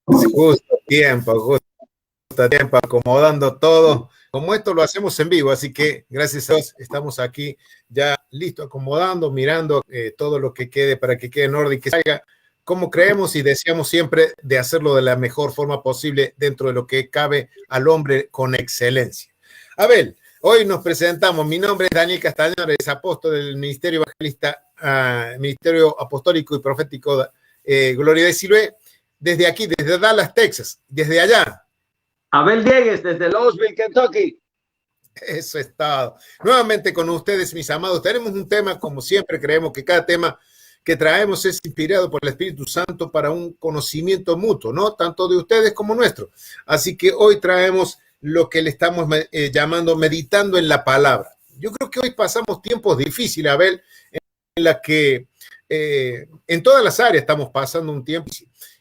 Justo a tiempo, acomodando todo. Como esto lo hacemos en vivo, así que gracias a Dios estamos aquí ya listos, acomodando, mirando todo lo que quede para que quede en orden y que salga como creemos y deseamos siempre de hacerlo de la mejor forma posible dentro de lo que cabe al hombre con excelencia. Abel, hoy nos presentamos. Mi nombre es Daniel Castañón, es apóstol del Ministerio Evangelista, Ministerio Apostólico y Profético Gloria de Siloé, desde aquí, desde Dallas, Texas, desde allá. Abel Diegues, desde Louisville, Kentucky. Eso es todo. Nuevamente con ustedes, mis amados, tenemos un tema, como siempre, creemos que cada tema que traemos es inspirado por el Espíritu Santo para un conocimiento mutuo, ¿no? Tanto de ustedes como nuestro. Así que hoy traemos lo que le estamos llamando meditando en la palabra. Yo creo que hoy pasamos tiempos difíciles, Abel, en la que en todas las áreas estamos pasando un tiempo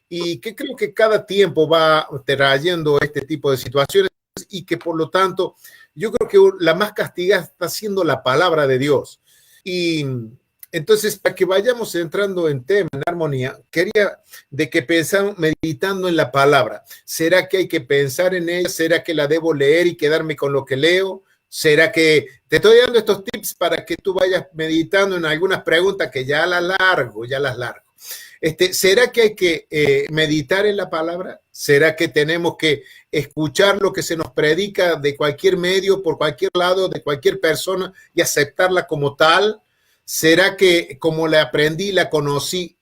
y que creo que cada tiempo va trayendo este tipo de situaciones y que por lo tanto yo creo que la más castigada está siendo la palabra de Dios. Y entonces, para que vayamos entrando en tema, en armonía, quería de que pensamos meditando en la palabra. ¿Será que hay que pensar en ella? ¿Será que la debo leer y quedarme con lo que leo? ¿Será que te estoy dando estos tips para que tú vayas meditando en algunas preguntas que ya las largo? ¿Será que hay que meditar en la palabra? ¿Será que tenemos que escuchar lo que se nos predica de cualquier medio, por cualquier lado, de cualquier persona y aceptarla como tal? ¿Será que como la aprendí, la conocí,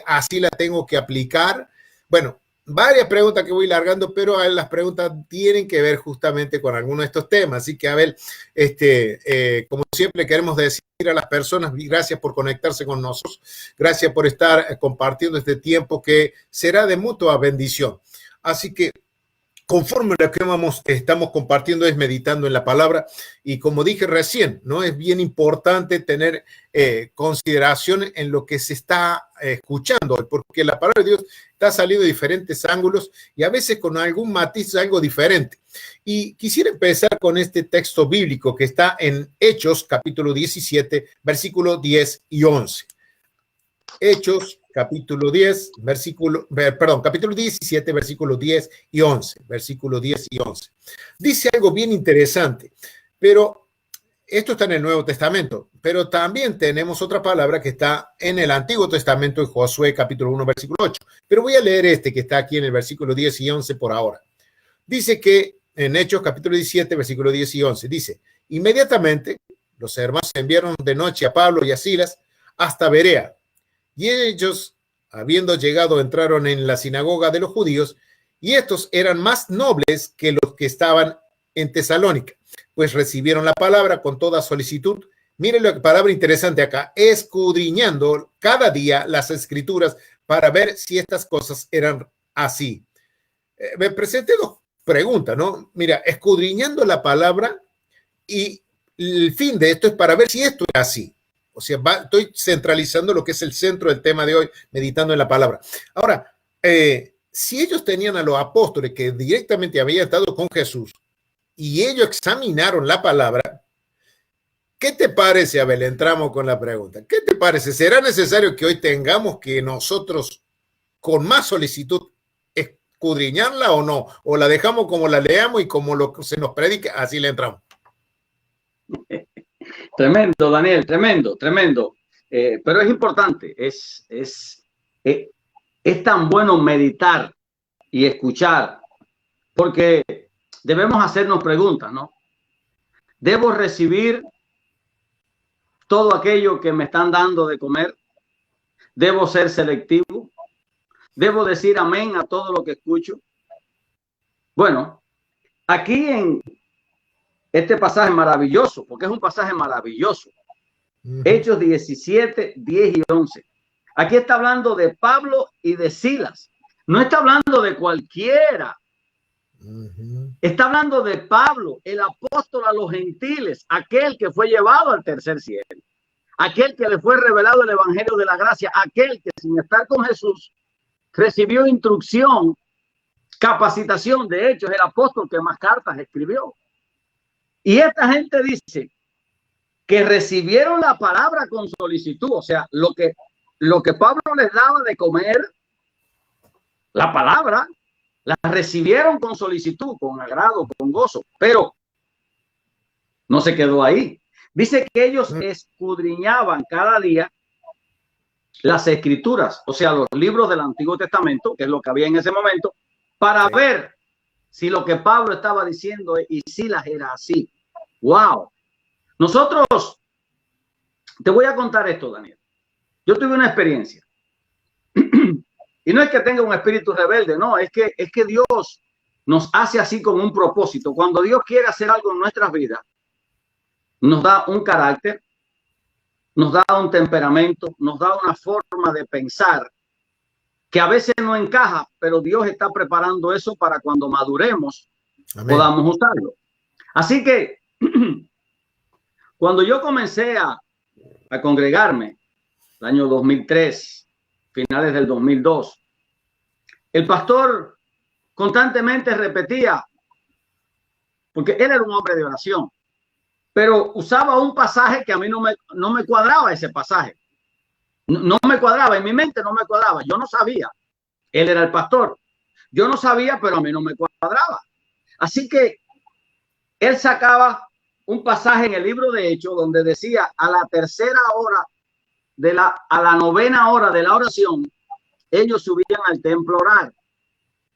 así la tengo que aplicar? Bueno, varias preguntas que voy largando, pero las preguntas tienen que ver justamente con alguno de estos temas. Así que, Abel, como siempre queremos decir a las personas, gracias por conectarse con nosotros, gracias por estar compartiendo este tiempo que será de mutua bendición. Así que, conforme lo que estamos compartiendo es meditando en la palabra y como dije recién, ¿no? Es bien importante tener consideración en lo que se está escuchando, porque la palabra de Dios está saliendo de diferentes ángulos y a veces con algún matiz algo diferente. Y quisiera empezar con este texto bíblico que está en Hechos, capítulo 17, versículo 10 y 11. Hechos, capítulo 17, versículo 10 y 11, versículo 10 y 11. Dice algo bien interesante, pero esto está en el Nuevo Testamento, pero también tenemos otra palabra que está en el Antiguo Testamento, en Josué, capítulo 1, versículo 8. Pero voy a leer este que está aquí en el versículo 10 y 11 por ahora. Dice que en Hechos, capítulo 17, versículo 10 y 11, dice, inmediatamente los hermanos enviaron de noche a Pablo y a Silas hasta Berea. Y ellos, habiendo llegado, entraron en la sinagoga de los judíos, y estos eran más nobles que los que estaban en Tesalónica, pues recibieron la palabra con toda solicitud. Miren la palabra interesante acá, escudriñando cada día las escrituras para ver si estas cosas eran así. Me presenté dos preguntas, ¿no? Mira, escudriñando la palabra y el fin de esto es para ver si esto es así. O sea, estoy centralizando lo que es el centro del tema de hoy, meditando en la palabra. Ahora, si ellos tenían a los apóstoles que directamente habían estado con Jesús y ellos examinaron la palabra, ¿qué te parece, Abel? Entramos con la pregunta. ¿Qué te parece? ¿Será necesario que hoy tengamos que nosotros con más solicitud escudriñarla o no? ¿O la dejamos como la leamos y como se nos predica, así le entramos? Tremendo, Daniel, tremendo. Pero es importante, es tan bueno meditar y escuchar, porque debemos hacernos preguntas, ¿no? ¿Debo recibir todo aquello que me están dando de comer? ¿Debo ser selectivo? ¿Debo decir amén a todo lo que escucho? Bueno, aquí en este pasaje maravilloso, porque es un pasaje maravilloso. Hechos 17, 10 y 11. Aquí está hablando de Pablo y de Silas. No está hablando de cualquiera. Está hablando de Pablo, el apóstol a los gentiles, aquel que fue llevado al tercer cielo, aquel que le fue revelado el evangelio de la gracia, aquel que sin estar con Jesús recibió instrucción, capacitación. De hecho, es el apóstol que más cartas escribió. Y esta gente dice que recibieron la palabra con solicitud, o sea, lo que Pablo les daba de comer, la palabra, las recibieron con solicitud, con agrado, con gozo, pero no se quedó ahí. Dice que ellos escudriñaban cada día las escrituras, o sea, los libros del Antiguo Testamento, que es lo que había en ese momento, para ver si lo que Pablo estaba diciendo y si las era así. ¡Wow! Nosotros, te voy a contar esto, Daniel. Yo tuve una experiencia. Y no es que tenga un espíritu rebelde, no, es que Dios nos hace así con un propósito. Cuando Dios quiere hacer algo en nuestras vidas, nos da un carácter, nos da un temperamento, nos da una forma de pensar que a veces no encaja, pero Dios está preparando eso para cuando maduremos. Amén. Podamos usarlo. Así que cuando yo comencé a congregarme, el año 2003, finales del 2002, el pastor constantemente repetía, porque él era un hombre de oración, pero usaba un pasaje que a mí no me cuadraba ese pasaje. No me cuadraba, en mi mente no me cuadraba. Yo no sabía. Él era el pastor. Yo no sabía, pero a mí no me cuadraba. Así que él sacaba un pasaje en el libro de Hechos donde decía a la tercera hora a la novena hora de la oración, ellos subían al templo a orar.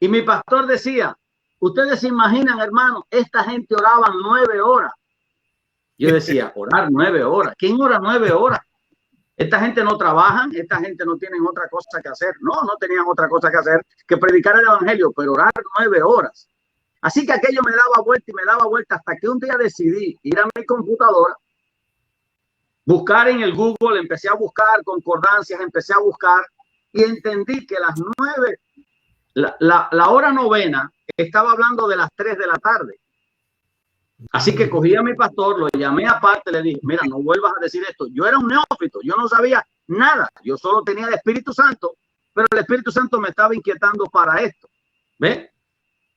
Y mi pastor decía, ustedes se imaginan, hermano, esta gente oraba 9 horas. Yo decía, orar 9 horas. ¿Quién ora 9 horas? Esta gente no trabajan, esta gente no tienen otra cosa que hacer. No tenían otra cosa que hacer que predicar el evangelio, pero orar 9 horas. Así que aquello me daba vuelta y me daba vuelta hasta que un día decidí ir a mi computadora, buscar en el Google, empecé a buscar concordancias, empecé a buscar y entendí que las 9, la hora novena estaba hablando de las 3 de la tarde. Así que cogí a mi pastor, lo llamé aparte, le dije, mira, no vuelvas a decir esto. Yo era un neófito, yo no sabía nada. Yo solo tenía el Espíritu Santo, pero el Espíritu Santo me estaba inquietando para esto. ¿Ves?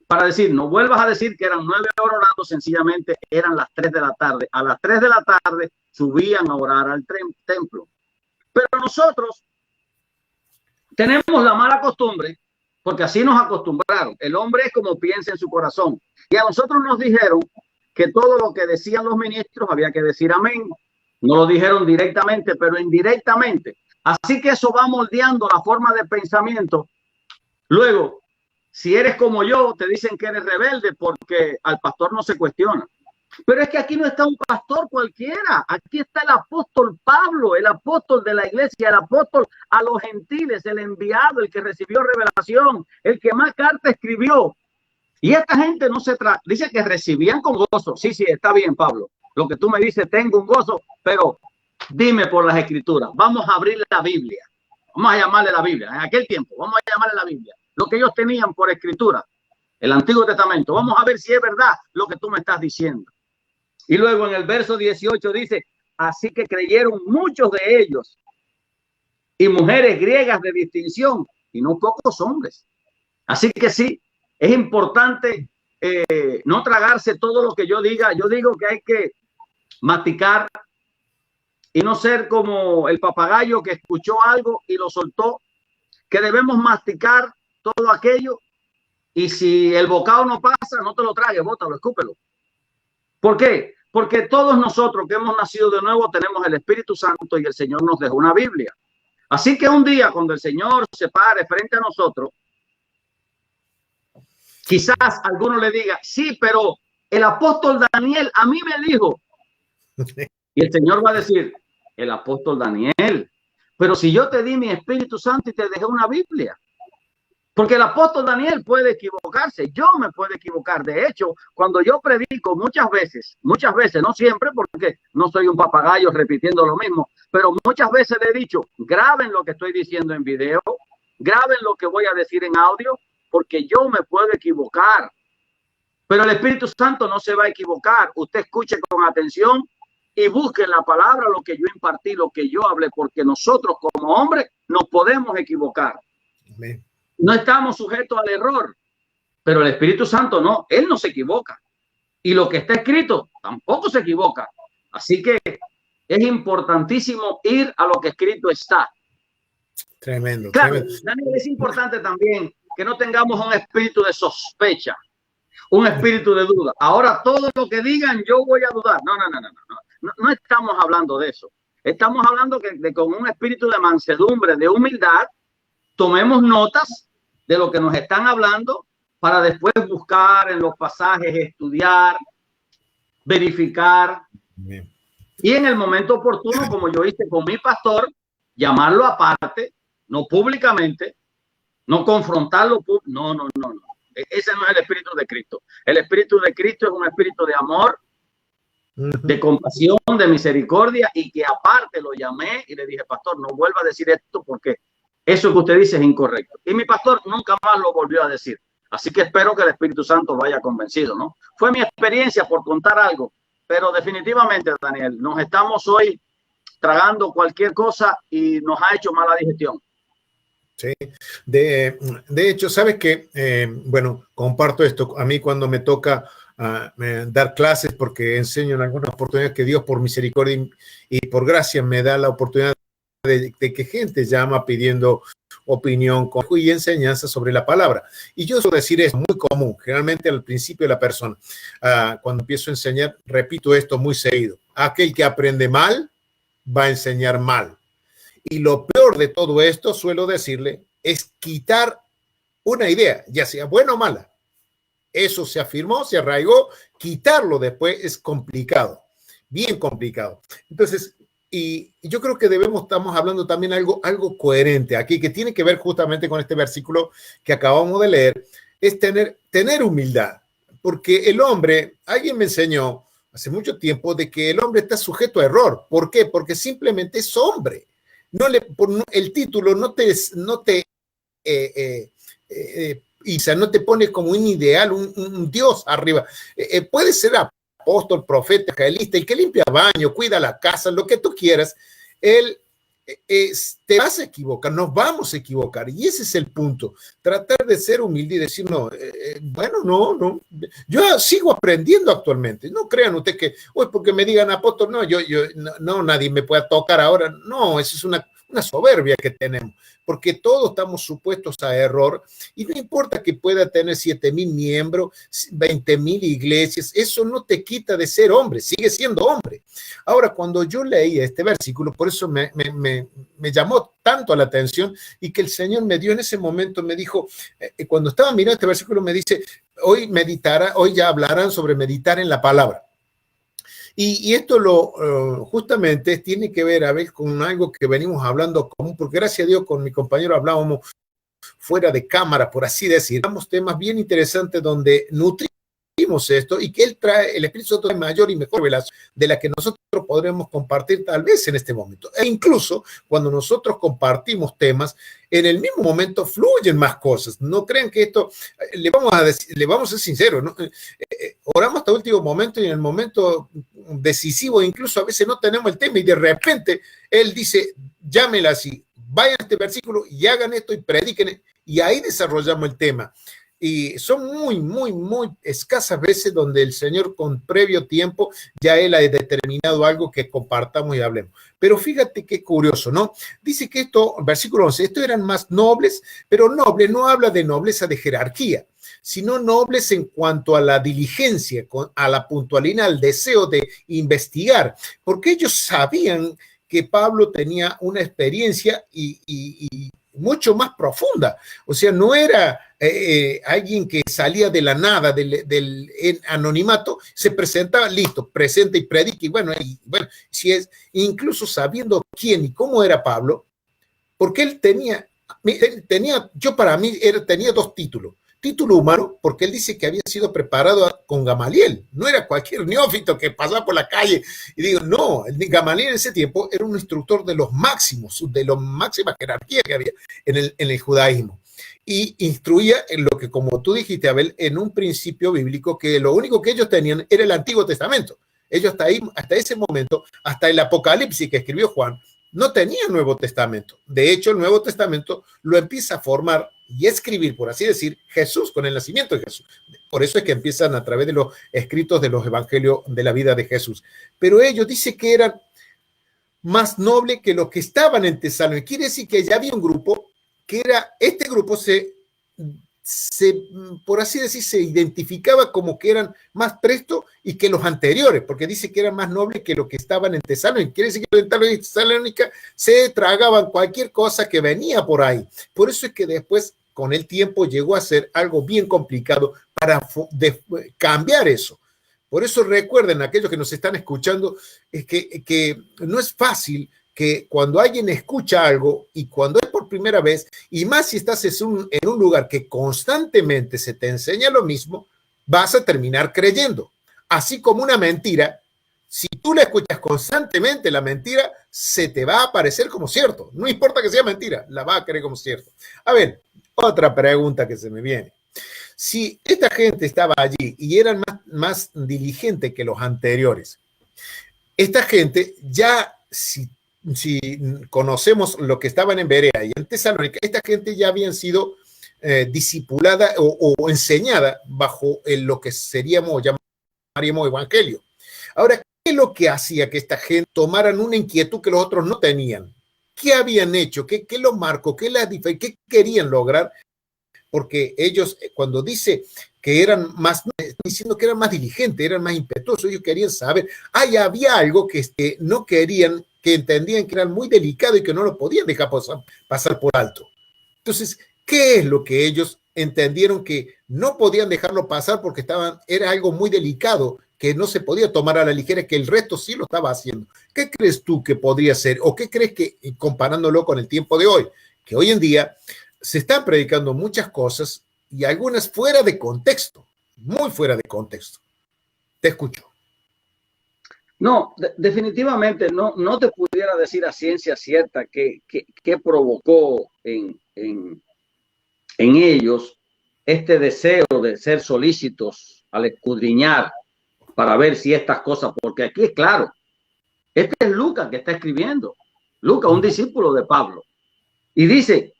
Para decir, no vuelvas a decir que eran 9 horas orando, sencillamente eran las 3 de la tarde. A las 3 de la tarde subían a orar al templo. Pero nosotros tenemos la mala costumbre, porque así nos acostumbraron. El hombre es como piensa en su corazón. Y a nosotros nos dijeron que todo lo que decían los ministros había que decir amén. No lo dijeron directamente, pero indirectamente. Así que eso va moldeando la forma de pensamiento. Luego, si eres como yo, te dicen que eres rebelde porque al pastor no se cuestiona. Pero es que aquí no está un pastor cualquiera. Aquí está el apóstol Pablo, el apóstol de la iglesia, el apóstol a los gentiles, el enviado, el que recibió revelación, el que más cartas escribió. Y esta gente no se dice que recibían con gozo. Sí, está bien, Pablo. Lo que tú me dices, tengo un gozo, pero dime por las escrituras. Vamos a abrir la Biblia. Vamos a llamarle la Biblia. En aquel tiempo, vamos a llamarle la Biblia. Lo que ellos tenían por escritura, el Antiguo Testamento. Vamos a ver si es verdad lo que tú me estás diciendo. Y luego en el verso 18 dice, así que creyeron muchos de ellos y mujeres griegas de distinción y no pocos hombres. Así que sí, es importante no tragarse todo lo que yo diga. Yo digo que hay que masticar y no ser como el papagayo que escuchó algo y lo soltó, que debemos masticar todo aquello y si el bocado no pasa, no te lo tragues, bótalo, escúpelo. ¿Por qué? Porque todos nosotros que hemos nacido de nuevo tenemos el Espíritu Santo y el Señor nos dejó una Biblia. Así que un día cuando el Señor se pare frente a nosotros, quizás alguno le diga, sí, pero el apóstol Daniel a mí me dijo. Y el Señor va a decir, el apóstol Daniel, pero si yo te di mi Espíritu Santo y te dejé una Biblia. Porque el apóstol Daniel puede equivocarse, yo me puedo equivocar. De hecho, cuando yo predico muchas veces, no siempre, porque no soy un papagayo repitiendo lo mismo, pero muchas veces le he dicho, graben lo que estoy diciendo en video, graben lo que voy a decir en audio, porque yo me puedo equivocar. Pero el Espíritu Santo no se va a equivocar. Usted escuche con atención y busque en la palabra lo que yo impartí, lo que yo hablé, porque nosotros como hombres nos podemos equivocar. Amén. No estamos sujetos al error, pero el Espíritu Santo no, él no se equivoca. Y lo que está escrito tampoco se equivoca. Así que es importantísimo ir a lo que escrito está. Tremendo. Claro, tremendo. Daniel, es importante también que no tengamos un espíritu de sospecha, un espíritu de duda. Ahora todo lo que digan yo voy a dudar. No estamos hablando de eso. Estamos hablando de con un espíritu de mansedumbre, de humildad, tomemos notas de lo que nos están hablando para después buscar en los pasajes, estudiar, verificar. Bien. Y en el momento oportuno, como yo hice con mi pastor, llamarlo aparte, no públicamente, no confrontarlo. No. Ese no es el espíritu de Cristo. El espíritu de Cristo es un espíritu de amor, de compasión, de misericordia, y que aparte lo llamé y le dije, pastor, no vuelva a decir esto porque eso que usted dice es incorrecto. Y mi pastor nunca más lo volvió a decir. Así que espero que el Espíritu Santo vaya convencido, ¿no? Fue mi experiencia por contar algo, pero definitivamente, Daniel, nos estamos hoy tragando cualquier cosa y nos ha hecho mala digestión. Sí, de hecho, ¿sabes qué? Bueno, comparto esto. A mí cuando me toca dar clases, porque enseño en algunas oportunidades que Dios por misericordia y por gracia me da la oportunidad de que gente llama pidiendo opinión y enseñanza sobre la palabra. Y yo suelo decir es muy común, generalmente al principio de la persona. Cuando empiezo a enseñar, repito esto muy seguido. Aquel que aprende mal, va a enseñar mal. Y lo peor de todo esto, suelo decirle, es quitar una idea, ya sea buena o mala. Eso se afirmó, se arraigó, quitarlo después es complicado, bien complicado. Entonces, y yo creo que estamos hablando también algo coherente aquí, que tiene que ver justamente con este versículo que acabamos de leer, es tener humildad, porque el hombre, alguien me enseñó hace mucho tiempo de que el hombre está sujeto a error. ¿Por qué? Porque simplemente es hombre. El título no te pone como un ideal, un Dios arriba. Puede ser apóstol, profeta, evangelista, el que limpia baño, cuida la casa, lo que tú quieras. Te vas a equivocar, nos vamos a equivocar, y ese es el punto, tratar de ser humilde y decir, no, yo sigo aprendiendo actualmente, no crean ustedes que, porque me digan apóstol, no, nadie me puede tocar ahora, no, eso es una soberbia que tenemos, porque todos estamos supuestos a error, y no importa que pueda tener 7,000 miembros, 20,000 iglesias, eso no te quita de ser hombre, sigue siendo hombre. Ahora, cuando yo leí este versículo, por eso me llamó tanto la atención, y que el Señor me dio en ese momento, me dijo, cuando estaba mirando este versículo, me dice, hoy ya hablarán sobre meditar en la palabra. Y esto justamente tiene que ver, Abel, con algo que venimos hablando común, porque gracias a Dios con mi compañero hablábamos fuera de cámara, por así decir. Damos temas bien interesantes donde nutrimos esto, y que el Espíritu Santo es mayor y mejor revelación de la que nosotros podremos compartir tal vez en este momento. E incluso cuando nosotros compartimos temas, en el mismo momento fluyen más cosas. No crean que esto, le vamos a ser sinceros, ¿no? Oramos hasta el último momento, y en el momento decisivo incluso a veces no tenemos el tema, y de repente Él dice, llámela así, vayan a este versículo y hagan esto y prediquen, y ahí desarrollamos el tema. Y son muy escasas veces donde el Señor con previo tiempo ya Él ha determinado algo que compartamos y hablemos. Pero fíjate qué curioso, ¿no? Dice que versículo 11, estos eran más nobles, pero noble no habla de nobleza de jerarquía, sino nobles en cuanto a la diligencia, a la puntualidad, al deseo de investigar, porque ellos sabían que Pablo tenía una experiencia y mucho más profunda. O sea, no era alguien que salía de la nada, del anonimato, se presentaba, listo, presenta y predica, y bueno, si es, incluso sabiendo quién y cómo era Pablo, porque él tenía, yo para mí tenía dos títulos. Título humano, porque él dice que había sido preparado con Gamaliel, no era cualquier neófito que pasaba por la calle, y digo, no, Gamaliel en ese tiempo era un instructor de los máximos, de la máxima jerarquía que había en el judaísmo, y instruía en lo que, como tú dijiste, Abel, en un principio bíblico, que lo único que ellos tenían era el Antiguo Testamento. Ellos hasta ese momento, hasta el Apocalipsis que escribió Juan, no tenía Nuevo Testamento. De hecho, el Nuevo Testamento lo empieza a formar y escribir, por así decir, Jesús, con el nacimiento de Jesús. Por eso es que empiezan a través de los escritos de los evangelios de la vida de Jesús. Pero ellos dicen que eran más nobles que los que estaban en Tesalónica. Quiere decir que ya había un grupo, que era, este grupo se por así decir, se identificaba como que eran más prestos y que los anteriores, porque dice que eran más nobles que los que estaban en Tesalónica. Quiere decir que los de Tesalónica se tragaban cualquier cosa que venía por ahí. Por eso es que después, con el tiempo, llegó a ser algo bien complicado para cambiar eso. Por eso recuerden, aquellos que nos están escuchando, es que no es fácil que cuando alguien escucha algo y cuando es por primera vez, y más si estás en un lugar que constantemente se te enseña lo mismo, vas a terminar creyendo. Así como una mentira, si tú la escuchas constantemente, la mentira se te va a parecer como cierto. No importa que sea mentira, la vas a creer como cierto. A ver, otra pregunta que se me viene. Si esta gente estaba allí y eran más diligentes que los anteriores, esta gente ya, si conocemos lo que estaban en Berea y en Tesalónica, esta gente ya habían sido discipulada o enseñada bajo lo que llamaríamos evangelio. Ahora, ¿qué es lo que hacía que esta gente tomaran una inquietud que los otros no tenían? ¿Qué habían hecho? ¿Qué los marcó? ¿Qué querían lograr? Porque ellos, cuando dice que eran más, diciendo que eran más diligentes, eran más impetuosos, ellos querían saber, había algo que no querían, que entendían que eran muy delicado y que no lo podían dejar pasar por alto. Entonces, ¿qué es lo que ellos entendieron que no podían dejarlo pasar porque era algo muy delicado, que no se podía tomar a la ligera, que el resto sí lo estaba haciendo? ¿Qué crees tú que podría ser? ¿O qué crees que, comparándolo con el tiempo de hoy, que hoy en día se están predicando muchas cosas y algunas fuera de contexto, muy fuera de contexto? Te escucho. No, definitivamente no te pudiera decir a ciencia cierta qué provocó en ellos este deseo de ser solícitos al escudriñar para ver si estas cosas, porque aquí es claro, este es Lucas que está escribiendo, Lucas, un discípulo de Pablo, y dice,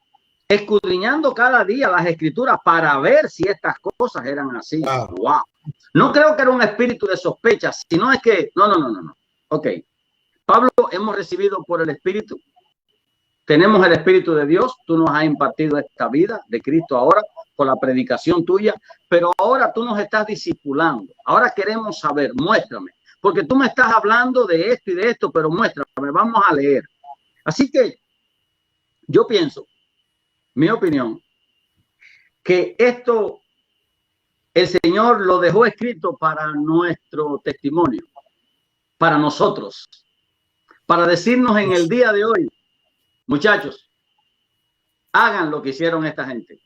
escudriñando cada día las escrituras para ver si estas cosas eran así. Wow. No creo que era un espíritu de sospecha, sino es que, no. Ok. Pablo, hemos recibido por el Espíritu, tenemos el Espíritu de Dios, tú nos has impartido esta vida de Cristo ahora por la predicación tuya, pero ahora tú nos estás discipulando. Ahora queremos saber, muéstrame, porque tú me estás hablando de esto y de esto, pero muéstrame, vamos a leer. Así que yo pienso, mi opinión, que esto el Señor lo dejó escrito para nuestro testimonio, para nosotros, para decirnos en el día de hoy, muchachos, hagan lo que hicieron esta gente.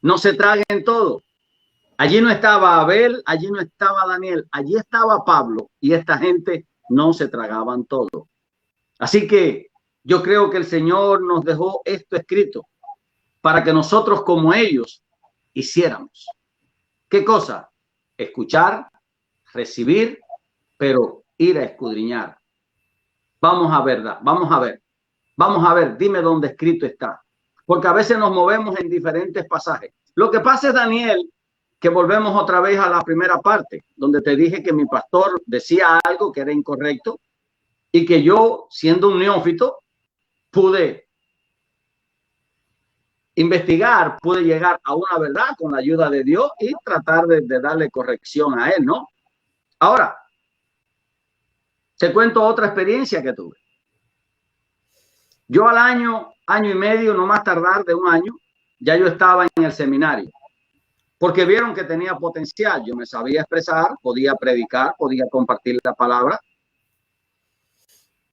No se traguen todo. Allí no estaba Abel, allí no estaba Daniel, allí estaba Pablo y esta gente no se tragaban todo. Así que yo creo que el Señor nos dejó esto escrito para que nosotros como ellos hiciéramos. ¿Qué cosa? Escuchar, recibir, pero ir a escudriñar. Vamos a ver, dime dónde escrito está. Porque a veces nos movemos en diferentes pasajes. Lo que pasa es, Daniel, que volvemos otra vez a la primera parte, donde te dije que mi pastor decía algo que era incorrecto y que yo, siendo un neófito, pude investigar, pude llegar a una verdad con la ayuda de Dios y tratar de darle corrección a él, ¿no? Ahora, te cuento otra experiencia que tuve. Yo al año y medio, no más tardar de un año, ya yo estaba en el seminario, porque vieron que tenía potencial. Yo me sabía expresar, podía predicar, podía compartir la palabra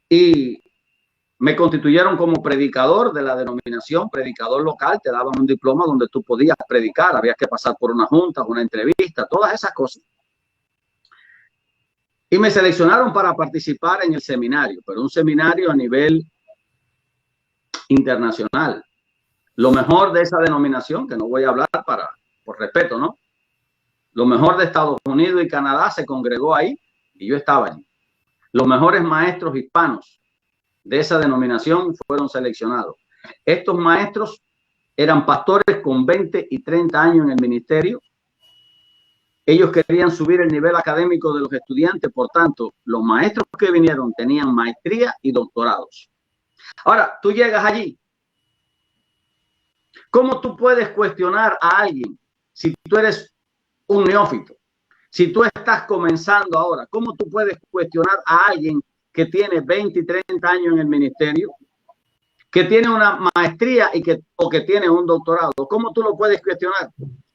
y me constituyeron como predicador de la denominación, predicador local. Te daban un diploma donde tú podías predicar, habías que pasar por una junta, una entrevista, todas esas cosas. Y me seleccionaron para participar en el seminario, pero un seminario a nivel internacional. Lo mejor de esa denominación, que no voy a hablar por respeto, ¿no? Lo mejor de Estados Unidos y Canadá se congregó ahí y yo estaba allí. Los mejores maestros hispanos de esa denominación fueron seleccionados. Estos maestros eran pastores con 20 y 30 años en el ministerio. Ellos querían subir el nivel académico de los estudiantes, por tanto, los maestros que vinieron tenían maestría y doctorados. Ahora, tú llegas allí. ¿Cómo tú puedes cuestionar a alguien si tú eres un neófito, si tú estás comenzando ahora, ¿cómo tú puedes cuestionar a alguien que tiene 20 y 30 años en el ministerio, que tiene una maestría o que tiene un doctorado? ¿Cómo tú lo puedes cuestionar?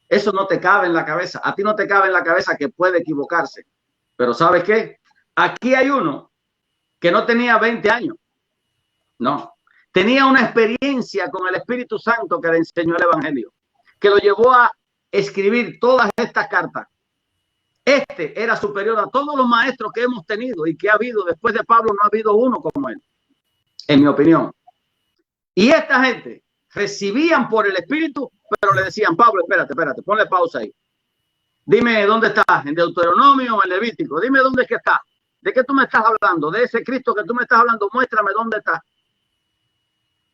Eso no te cabe en la cabeza. A ti no te cabe en la cabeza que puede equivocarse. Pero ¿sabes qué? Aquí hay uno que no tenía 20 años. No. Tenía una experiencia con el Espíritu Santo que le enseñó el Evangelio, que lo llevó a escribir todas estas cartas. Este era superior a todos los maestros que hemos tenido y que ha habido después de Pablo. No ha habido uno como él, en mi opinión. Y esta gente recibían por el Espíritu, pero le decían: Pablo, espérate, ponle pausa ahí. Dime dónde estás, en Deuteronomio o en Levítico. Dime dónde es que está. ¿De qué tú me estás hablando? De ese Cristo que tú me estás hablando, muéstrame dónde está.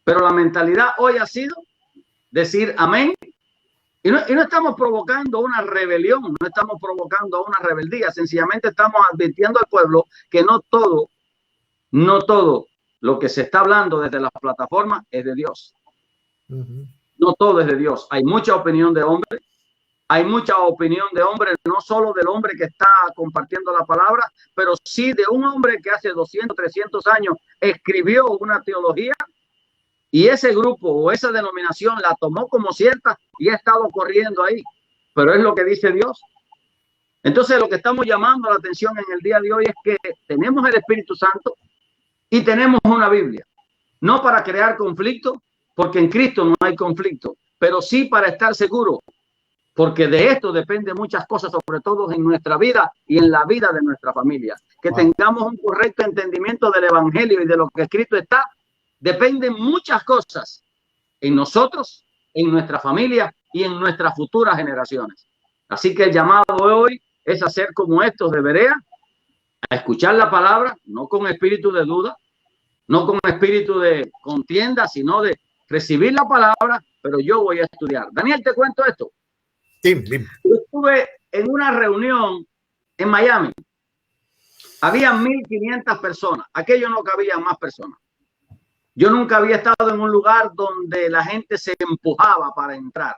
Pero la mentalidad hoy ha sido decir amén. Y no estamos provocando una rebelión, no estamos provocando una rebeldía. Sencillamente estamos advirtiendo al pueblo que no todo lo que se está hablando desde las plataformas es de Dios. No todo es de Dios. Hay mucha opinión de hombre. Hay mucha opinión de hombre, no solo del hombre que está compartiendo la palabra, pero sí de un hombre que hace 200, 300 años escribió una teología y ese grupo o esa denominación la tomó como cierta y ha estado corriendo ahí. Pero es lo que dice Dios. Entonces lo que estamos llamando la atención en el día de hoy es que tenemos el Espíritu Santo y tenemos una Biblia. No para crear conflicto, porque en Cristo no hay conflicto, pero sí para estar seguro, porque de esto depende muchas cosas, sobre todo en nuestra vida y en la vida de nuestra familia. Que tengamos un correcto entendimiento del Evangelio y de lo que escrito está, dependen muchas cosas en nosotros, en nuestra familia y en nuestras futuras generaciones. Así que el llamado de hoy es a ser como estos de Berea, a escuchar la palabra, no con espíritu de duda, no con espíritu de contienda, sino de recibir la palabra, pero yo voy a estudiar. Daniel, te cuento esto. Yo estuve en una reunión en Miami. Había 1.500 personas. Aquello no cabían más personas. Yo nunca había estado en un lugar donde la gente se empujaba para entrar.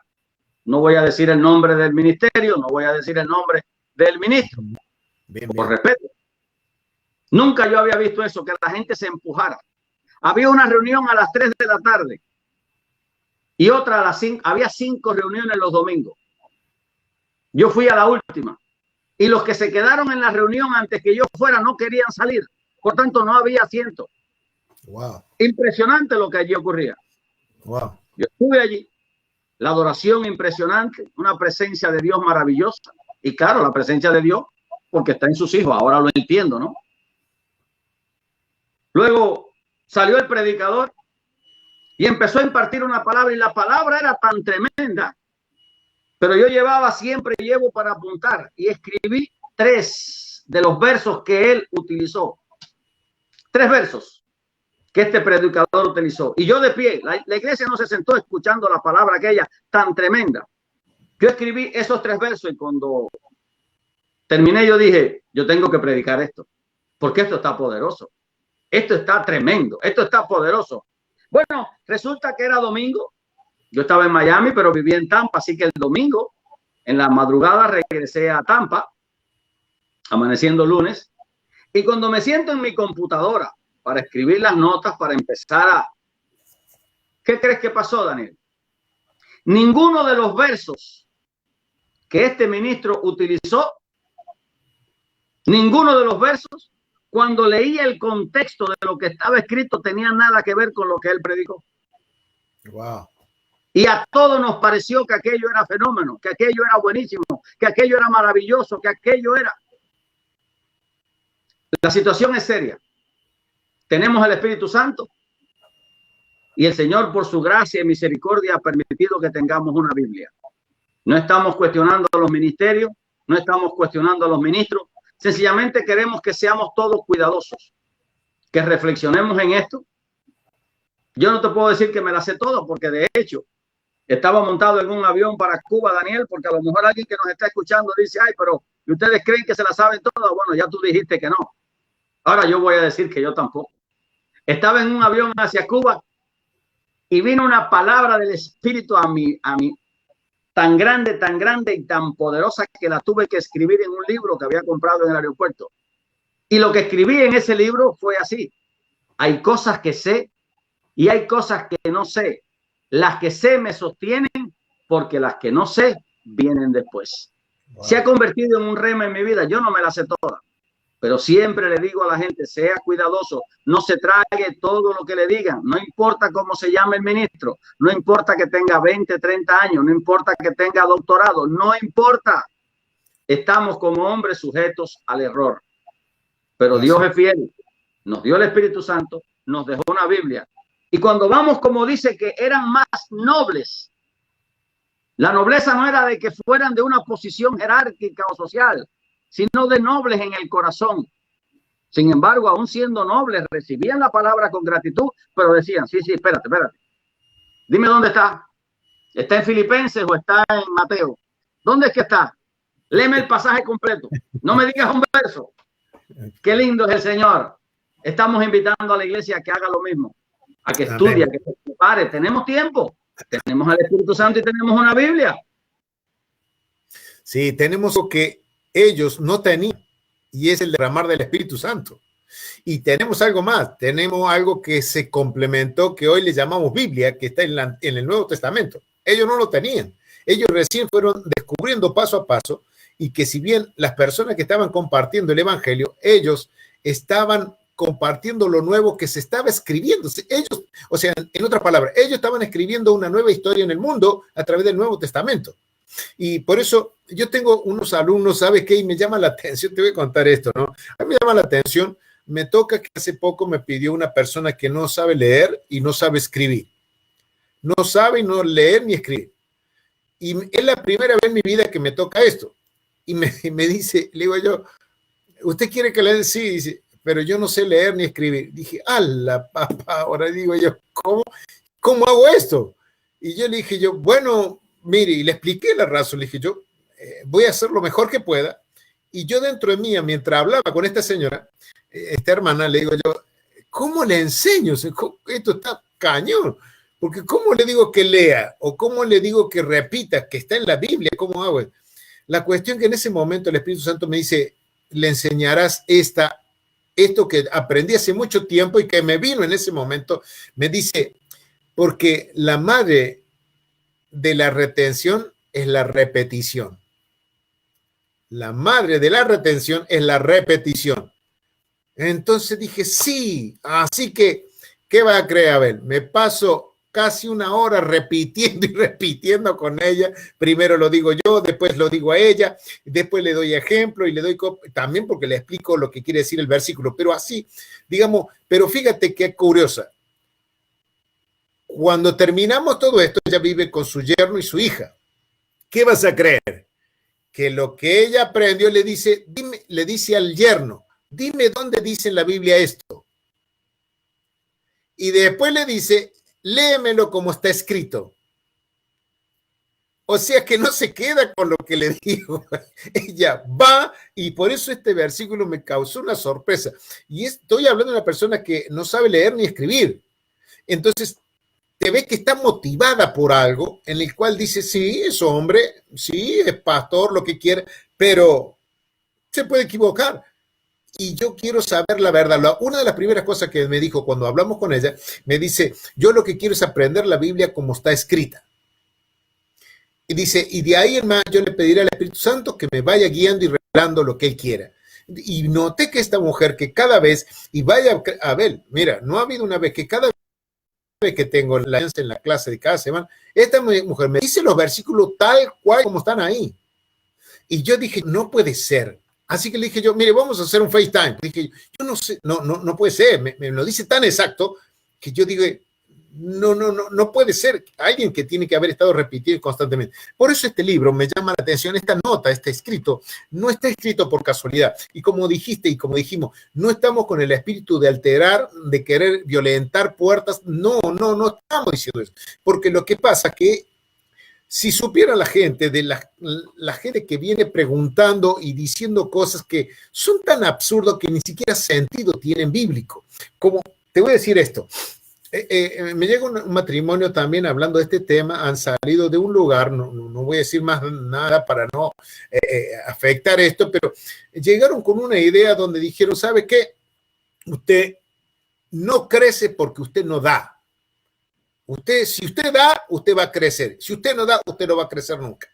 No voy a decir el nombre del ministerio, no voy a decir el nombre del ministro. Por respeto. Nunca yo había visto eso, que la gente se empujara. Había una reunión a las 3 de la tarde y otra a las 5. Había 5 reuniones los domingos. Yo fui a la última y los que se quedaron en la reunión antes que yo fuera no querían salir. Por tanto, no había asiento. Wow. Impresionante lo que allí ocurría. Wow. Yo estuve allí. La adoración impresionante, una presencia de Dios maravillosa. Y claro, la presencia de Dios porque está en sus hijos. Ahora lo entiendo, ¿no? Luego salió el predicador y empezó a impartir una palabra y la palabra era tan tremenda. Pero yo llevo para apuntar y escribí 3 de los versos que él utilizó. 3 versos que este predicador utilizó. Y yo de pie, la iglesia no se sentó escuchando la palabra aquella tan tremenda. Yo escribí esos 3 versos y cuando terminé yo dije, yo tengo que predicar esto, porque esto está poderoso. Esto está tremendo, esto está poderoso. Bueno, resulta que era domingo. Yo estaba en Miami, pero vivía en Tampa, así que el domingo, en la madrugada, regresé a Tampa, amaneciendo lunes, y cuando me siento en mi computadora para escribir las notas, para empezar a... ¿Qué crees que pasó, Daniel? Ninguno de los versos que este ministro utilizó, ninguno de los versos, cuando leía el contexto de lo que estaba escrito, tenía nada que ver con lo que él predicó. Wow. Y a todos nos pareció que aquello era fenómeno, que aquello era buenísimo, que aquello era maravilloso, que aquello era... La situación es seria. Tenemos el Espíritu Santo y el Señor, por su gracia y misericordia, ha permitido que tengamos una Biblia. No estamos cuestionando a los ministerios, no estamos cuestionando a los ministros. Sencillamente queremos que seamos todos cuidadosos, que reflexionemos en esto. Yo no te puedo decir que me la sé todo, porque de hecho estaba montado en un avión para Cuba, Daniel, porque a lo mejor alguien que nos está escuchando dice, ay, pero ustedes creen que se la saben todas. Bueno, ya tú dijiste que no. Ahora yo voy a decir que yo tampoco. Estaba en un avión hacia Cuba y vino una palabra del Espíritu a mí tan grande y tan poderosa que la tuve que escribir en un libro que había comprado en el aeropuerto. Y lo que escribí en ese libro fue así: hay cosas que sé y hay cosas que no sé. Las que sé me sostienen porque las que no sé vienen después. Wow. Se ha convertido en un rema en mi vida. Yo no me la sé toda, pero siempre le digo a la gente: sea cuidadoso, no se trague todo lo que le digan, no importa cómo se llame el ministro, no importa que tenga 20, 30 años, no importa que tenga doctorado, no importa. Estamos como hombres sujetos al error, pero Dios es fiel, nos dio el Espíritu Santo, nos dejó una Biblia, y cuando vamos, como dice, que eran más nobles, la nobleza no era de que fueran de una posición jerárquica o social, sino de nobles en el corazón. Sin embargo, aún siendo nobles, recibían la palabra con gratitud, pero decían: sí, espérate. Dime dónde está. ¿Está en Filipenses o está en Mateo? ¿Dónde es que está? Léeme el pasaje completo. No me digas un verso. Qué lindo es el Señor. Estamos invitando a la iglesia a que haga lo mismo, a que estudie, a que se prepare. Tenemos tiempo. Tenemos al Espíritu Santo y tenemos una Biblia. Sí, tenemos lo que ellos no tenían, y es el derramar del Espíritu Santo. Y tenemos algo más, tenemos algo que se complementó, que hoy le llamamos Biblia, que está en el Nuevo Testamento. Ellos no lo tenían. Ellos recién fueron descubriendo paso a paso, y que si bien las personas que estaban compartiendo el Evangelio, ellos estaban compartiendo lo nuevo que se estaba escribiendo. Ellos, o sea, en otras palabras, ellos estaban escribiendo una nueva historia en el mundo a través del Nuevo Testamento. Y por eso yo tengo unos alumnos, ¿sabes qué? Y me llama la atención, te voy a contar esto, ¿no? A mí me llama la atención, me toca que hace poco me pidió una persona que no sabe leer y no sabe escribir. No sabe no leer ni escribir. Y es la primera vez en mi vida que me toca esto. Y me dice, le digo yo: ¿usted quiere que lea? Sí, dice, pero yo no sé leer ni escribir. Dije: ¡ala, papá! Ahora digo yo, ¿cómo hago esto? Y yo le dije yo, bueno, mire, y le expliqué la razón. Le dije yo, voy a hacer lo mejor que pueda. Y yo dentro de mí, mientras hablaba con esta señora, esta hermana, le digo yo, ¿cómo le enseño? Esto está cañón. Porque ¿cómo le digo que lea? ¿O cómo le digo que repita? Que está en la Biblia. ¿Cómo hago? La cuestión que en ese momento el Espíritu Santo me dice: le enseñarás esto que aprendí hace mucho tiempo y que me vino en ese momento. Me dice, porque la madre de la retención es la repetición. La madre de la retención es la repetición. Entonces dije, sí, así que, ¿qué va a creer Abel? Me paso casi una hora repitiendo y repitiendo con ella. Primero lo digo yo, después lo digo a ella, después le doy ejemplo y le doy también porque le explico lo que quiere decir el versículo, pero así, digamos, pero fíjate qué curiosa. Cuando terminamos todo esto, ella vive con su yerno y su hija. ¿Qué vas a creer? Que lo que ella aprendió le dice al yerno: dime dónde dice en la Biblia esto. Y después le dice: léemelo como está escrito. O sea que no se queda con lo que le digo. Ella va, y por eso este versículo me causó una sorpresa. Y estoy hablando de una persona que no sabe leer ni escribir. Entonces, te ves que está motivada por algo en el cual dice: sí, es hombre, sí, es pastor, lo que quiera, pero se puede equivocar. Y yo quiero saber la verdad. Una de las primeras cosas que me dijo cuando hablamos con ella, me dice: yo lo que quiero es aprender la Biblia como está escrita. Y dice, y de ahí en más yo le pediré al Espíritu Santo que me vaya guiando y revelando lo que Él quiera. Y noté que esta mujer, que cada vez, y vaya a ver, mira, no ha habido una vez que cada vez que tengo la en la clase de cada semana, esta mujer me dice los versículos tal cual como están ahí. Y yo dije, no puede ser. Así que le dije yo, mire, vamos a hacer un FaceTime. Dije, yo no sé, no puede ser. Me lo dice tan exacto que yo digo, no puede ser. Alguien que tiene que haber estado repitiendo constantemente. Por eso este libro me llama la atención. Esta nota, este escrito, no está escrito por casualidad. Y como dijiste y como dijimos, no estamos con el espíritu de alterar, de querer violentar puertas. No estamos diciendo eso. Porque lo que pasa es que si supiera la gente, de la gente que viene preguntando y diciendo cosas que son tan absurdas que ni siquiera sentido tienen bíblico. Como, te voy a decir esto, Me llega un matrimonio también hablando de este tema, han salido de un lugar, no voy a decir más nada para no afectar esto, pero llegaron con una idea donde dijeron, ¿sabe qué? Usted no crece porque usted no da. Si usted da, usted va a crecer. Si usted no da, usted no va a crecer nunca.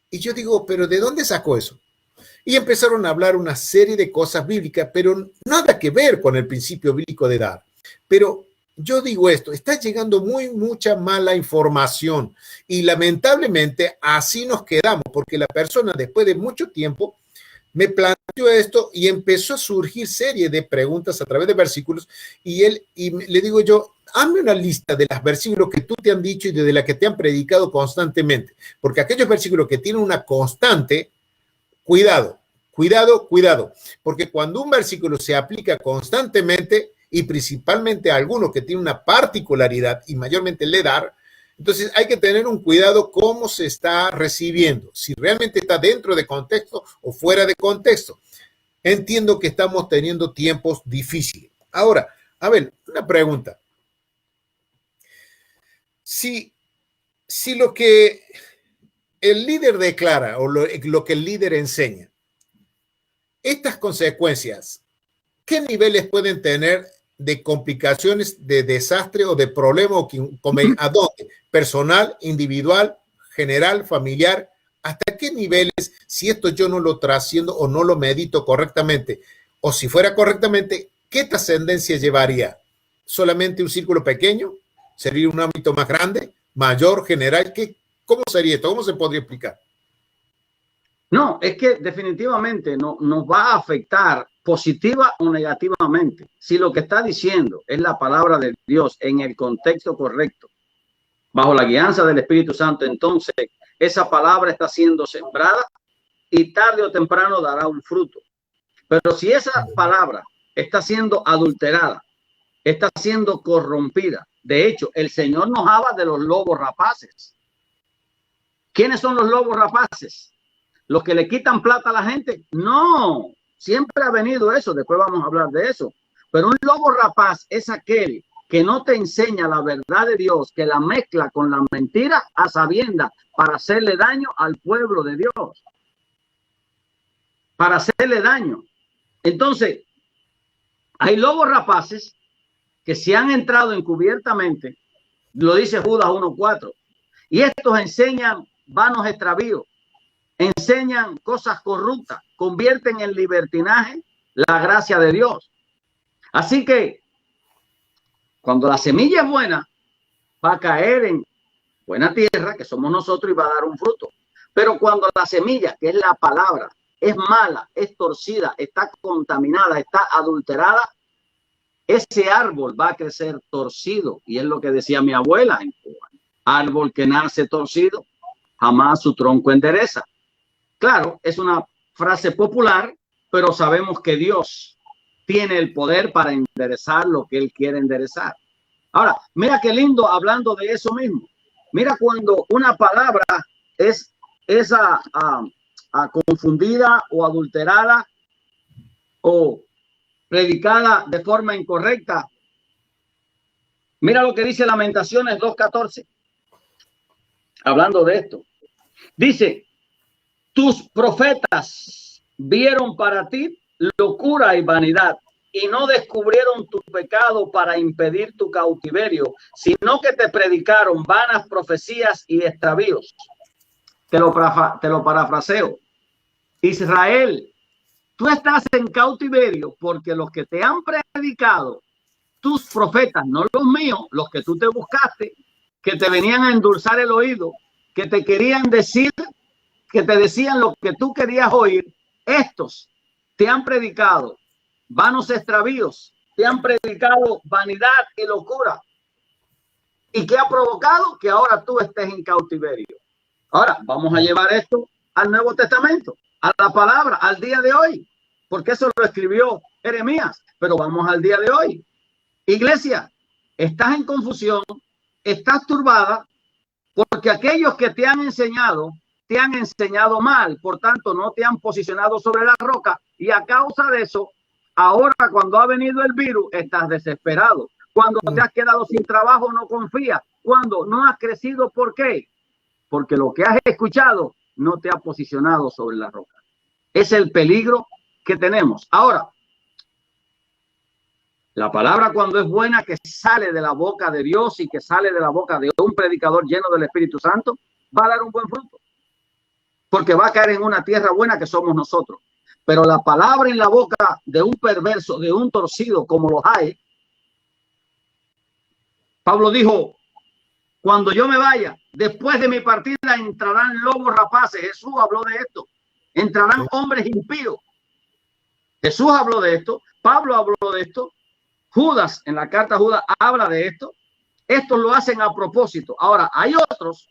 Y yo digo, ¿pero de dónde sacó eso? Y empezaron a hablar una serie de cosas bíblicas, pero nada que ver con el principio bíblico de dar. Pero yo digo esto, está llegando mucha mala información y lamentablemente así nos quedamos, porque la persona después de mucho tiempo me planteó esto y empezó a surgir serie de preguntas a través de versículos y le digo yo, hazme una lista de los versículos que tú te han dicho y de la que te han predicado constantemente, porque aquellos versículos que tienen una constante, cuidado, porque cuando un versículo se aplica constantemente y principalmente a alguno que tiene una particularidad y mayormente le dar, entonces hay que tener un cuidado cómo se está recibiendo, si realmente está dentro de contexto o fuera de contexto. Entiendo que estamos teniendo tiempos difíciles. Ahora, a ver, una pregunta. Si lo que el líder declara o lo que el líder enseña, estas consecuencias, ¿qué niveles pueden tener de complicaciones, de desastre o de problema? ¿A dónde? ¿Personal, individual, general, familiar? ¿Hasta qué niveles, si esto yo no lo trasciendo o no lo medito correctamente? O si fuera correctamente, ¿qué trascendencia llevaría? ¿Solamente un círculo pequeño? ¿Sería un ámbito más grande, mayor, general? ¿Cómo sería esto? ¿Cómo se podría explicar? No, es que definitivamente no, nos va a afectar positiva o negativamente. Si lo que está diciendo es la palabra de Dios en el contexto correcto, bajo la guianza del Espíritu Santo, entonces esa palabra está siendo sembrada y tarde o temprano dará un fruto. Pero si esa palabra está siendo adulterada, está siendo corrompida, de hecho, el Señor nos habla de los lobos rapaces. ¿Quiénes son los lobos rapaces? ¿Los que le quitan plata a la gente? No, siempre ha venido eso, después vamos a hablar de eso. Pero un lobo rapaz es aquel que no te enseña la verdad de Dios, que la mezcla con la mentira a sabiendas para hacerle daño al pueblo de Dios. Para hacerle daño. Entonces, hay lobos rapaces que se han entrado encubiertamente, lo dice Judas 1:4, y estos enseñan vanos extravíos, enseñan cosas corruptas, convierten en libertinaje la gracia de Dios. Así que cuando la semilla es buena, va a caer en buena tierra, que somos nosotros, y va a dar un fruto. Pero cuando la semilla, que es la palabra, es mala, es torcida, está contaminada, está adulterada, ese árbol va a crecer torcido. Y es lo que decía mi abuela en Cuba: árbol que nace torcido, jamás su tronco endereza. Claro, es una frase popular, pero sabemos que Dios tiene el poder para enderezar lo que Él quiere enderezar. Ahora, mira qué lindo hablando de eso mismo. Mira cuando una palabra es confundida o adulterada o predicada de forma incorrecta. Mira lo que dice Lamentaciones 2:14. Hablando de esto. Dice: tus profetas vieron para ti locura y vanidad, y no descubrieron tu pecado para impedir tu cautiverio, sino que te predicaron vanas profecías y extravíos. Te lo parafraseo. Israel, tú estás en cautiverio porque los que te han predicado, tus profetas, no los míos, los que tú te buscaste, que te venían a endulzar el oído, que te querían decir, que te decían lo que tú querías oír, estos te han predicado vanos extravíos, te han predicado vanidad y locura. ¿Y qué ha provocado? Que ahora tú estés en cautiverio. Ahora vamos a llevar esto al Nuevo Testamento, a la palabra, al día de hoy, porque eso lo escribió Jeremías, pero vamos al día de hoy. Iglesia, estás en confusión, estás turbada, porque aquellos que te han enseñado mal, por tanto no te han posicionado sobre la roca, y a causa de eso, ahora cuando ha venido el virus, estás desesperado, Cuando te has quedado sin trabajo, no confías. Cuando no has crecido, ¿por qué? Porque lo que has escuchado no te ha posicionado sobre la roca. Es el peligro que tenemos. Ahora, la palabra cuando es buena, que sale de la boca de Dios y que sale de la boca de un predicador lleno del Espíritu Santo, va a dar un buen fruto. Porque va a caer en una tierra buena que somos nosotros. Pero la palabra en la boca de un perverso, de un torcido, como los hay, Pablo dijo, cuando yo me vaya, después de mi partida entrarán lobos rapaces. Jesús habló de esto. Entrarán hombres impíos. Jesús habló de esto. Pablo habló de esto. Judas, en la carta a Judas, habla de esto. Estos lo hacen a propósito. Ahora, hay otros.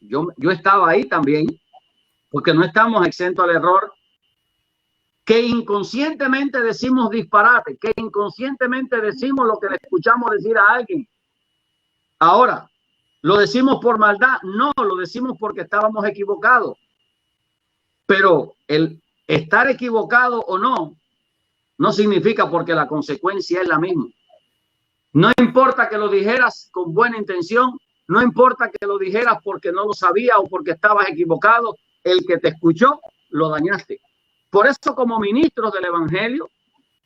Yo estaba ahí también, porque no estamos exentos al error, que inconscientemente decimos disparate, que inconscientemente decimos lo que le escuchamos decir a alguien. Ahora, ¿lo decimos por maldad? No, lo decimos porque estábamos equivocados. Pero el estar equivocado o no, no significa porque la consecuencia es la misma. No importa que lo dijeras con buena intención, no importa que lo dijeras porque no lo sabía o porque estabas equivocado, el que te escuchó lo dañaste. Por eso, como ministros del Evangelio,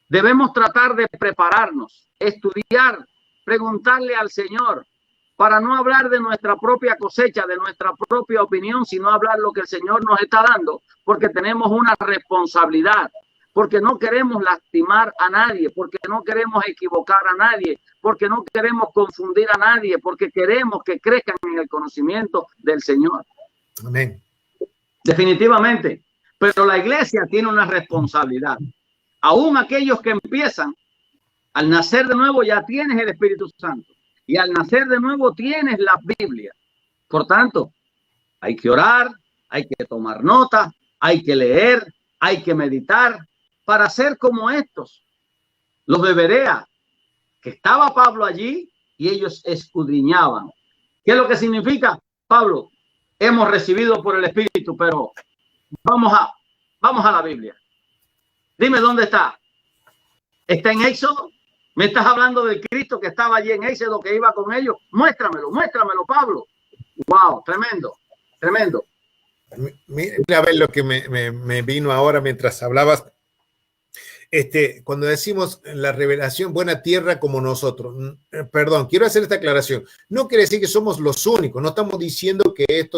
debemos tratar de prepararnos, estudiar, preguntarle al Señor, para no hablar de nuestra propia cosecha, de nuestra propia opinión, sino hablar lo que el Señor nos está dando, porque tenemos una responsabilidad, porque no queremos lastimar a nadie, porque no queremos equivocar a nadie, porque no queremos confundir a nadie, porque queremos que crezcan en el conocimiento del Señor. Amén. Definitivamente. Pero la iglesia tiene una responsabilidad. Aún aquellos que empiezan, al nacer de nuevo ya tienes el Espíritu Santo. Y al nacer de nuevo tienes la Biblia. Por tanto, hay que orar, hay que tomar nota, hay que leer, hay que meditar para ser como estos, los de Berea, que estaba Pablo allí y ellos escudriñaban. ¿Qué es lo que significa? Pablo, hemos recibido por el Espíritu, pero vamos a la Biblia. Dime dónde está. ¿Está en Éxodo? ¿Me estás hablando del Cristo que estaba allí en Éxodo, que iba con ellos? Muéstramelo, Pablo. Wow, tremendo, tremendo. Mira, a ver lo que me vino ahora mientras hablabas. Cuando decimos la revelación, buena tierra como nosotros, perdón, quiero hacer esta aclaración. No quiere decir que somos los únicos, no estamos diciendo que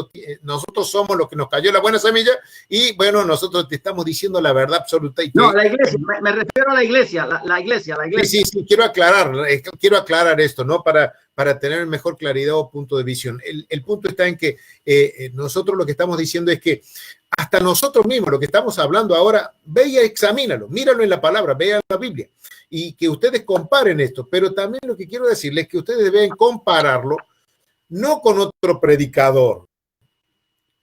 nosotros somos los que nos cayó la buena semilla y bueno, nosotros te estamos diciendo la verdad absoluta. Y no, la iglesia, me refiero a la iglesia, la iglesia. Sí, quiero aclarar esto, ¿no? Para tener mejor claridad o punto de visión. El punto está en que nosotros lo que estamos diciendo es que hasta nosotros mismos, lo que estamos hablando ahora, ve y examínalo, míralo en la palabra, vea la Biblia y que ustedes comparen esto. Pero también lo que quiero decirles es que ustedes deben compararlo no con otro predicador,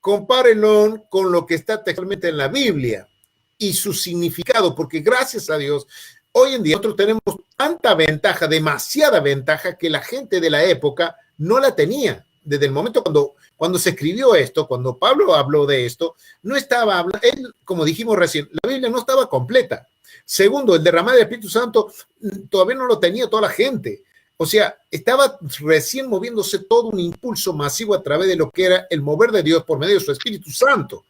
compárenlo con lo que está textualmente en la Biblia y su significado, porque gracias a Dios, hoy en día nosotros tenemos tanta ventaja, demasiada ventaja, que la gente de la época no la tenía. Desde el momento cuando se escribió esto, cuando Pablo habló de esto, no estaba hablando, él, como dijimos recién, la Biblia no estaba completa. Segundo, el derramar del Espíritu Santo todavía no lo tenía toda la gente. O sea, estaba recién moviéndose todo un impulso masivo a través de lo que era el mover de Dios por medio de su Espíritu Santo.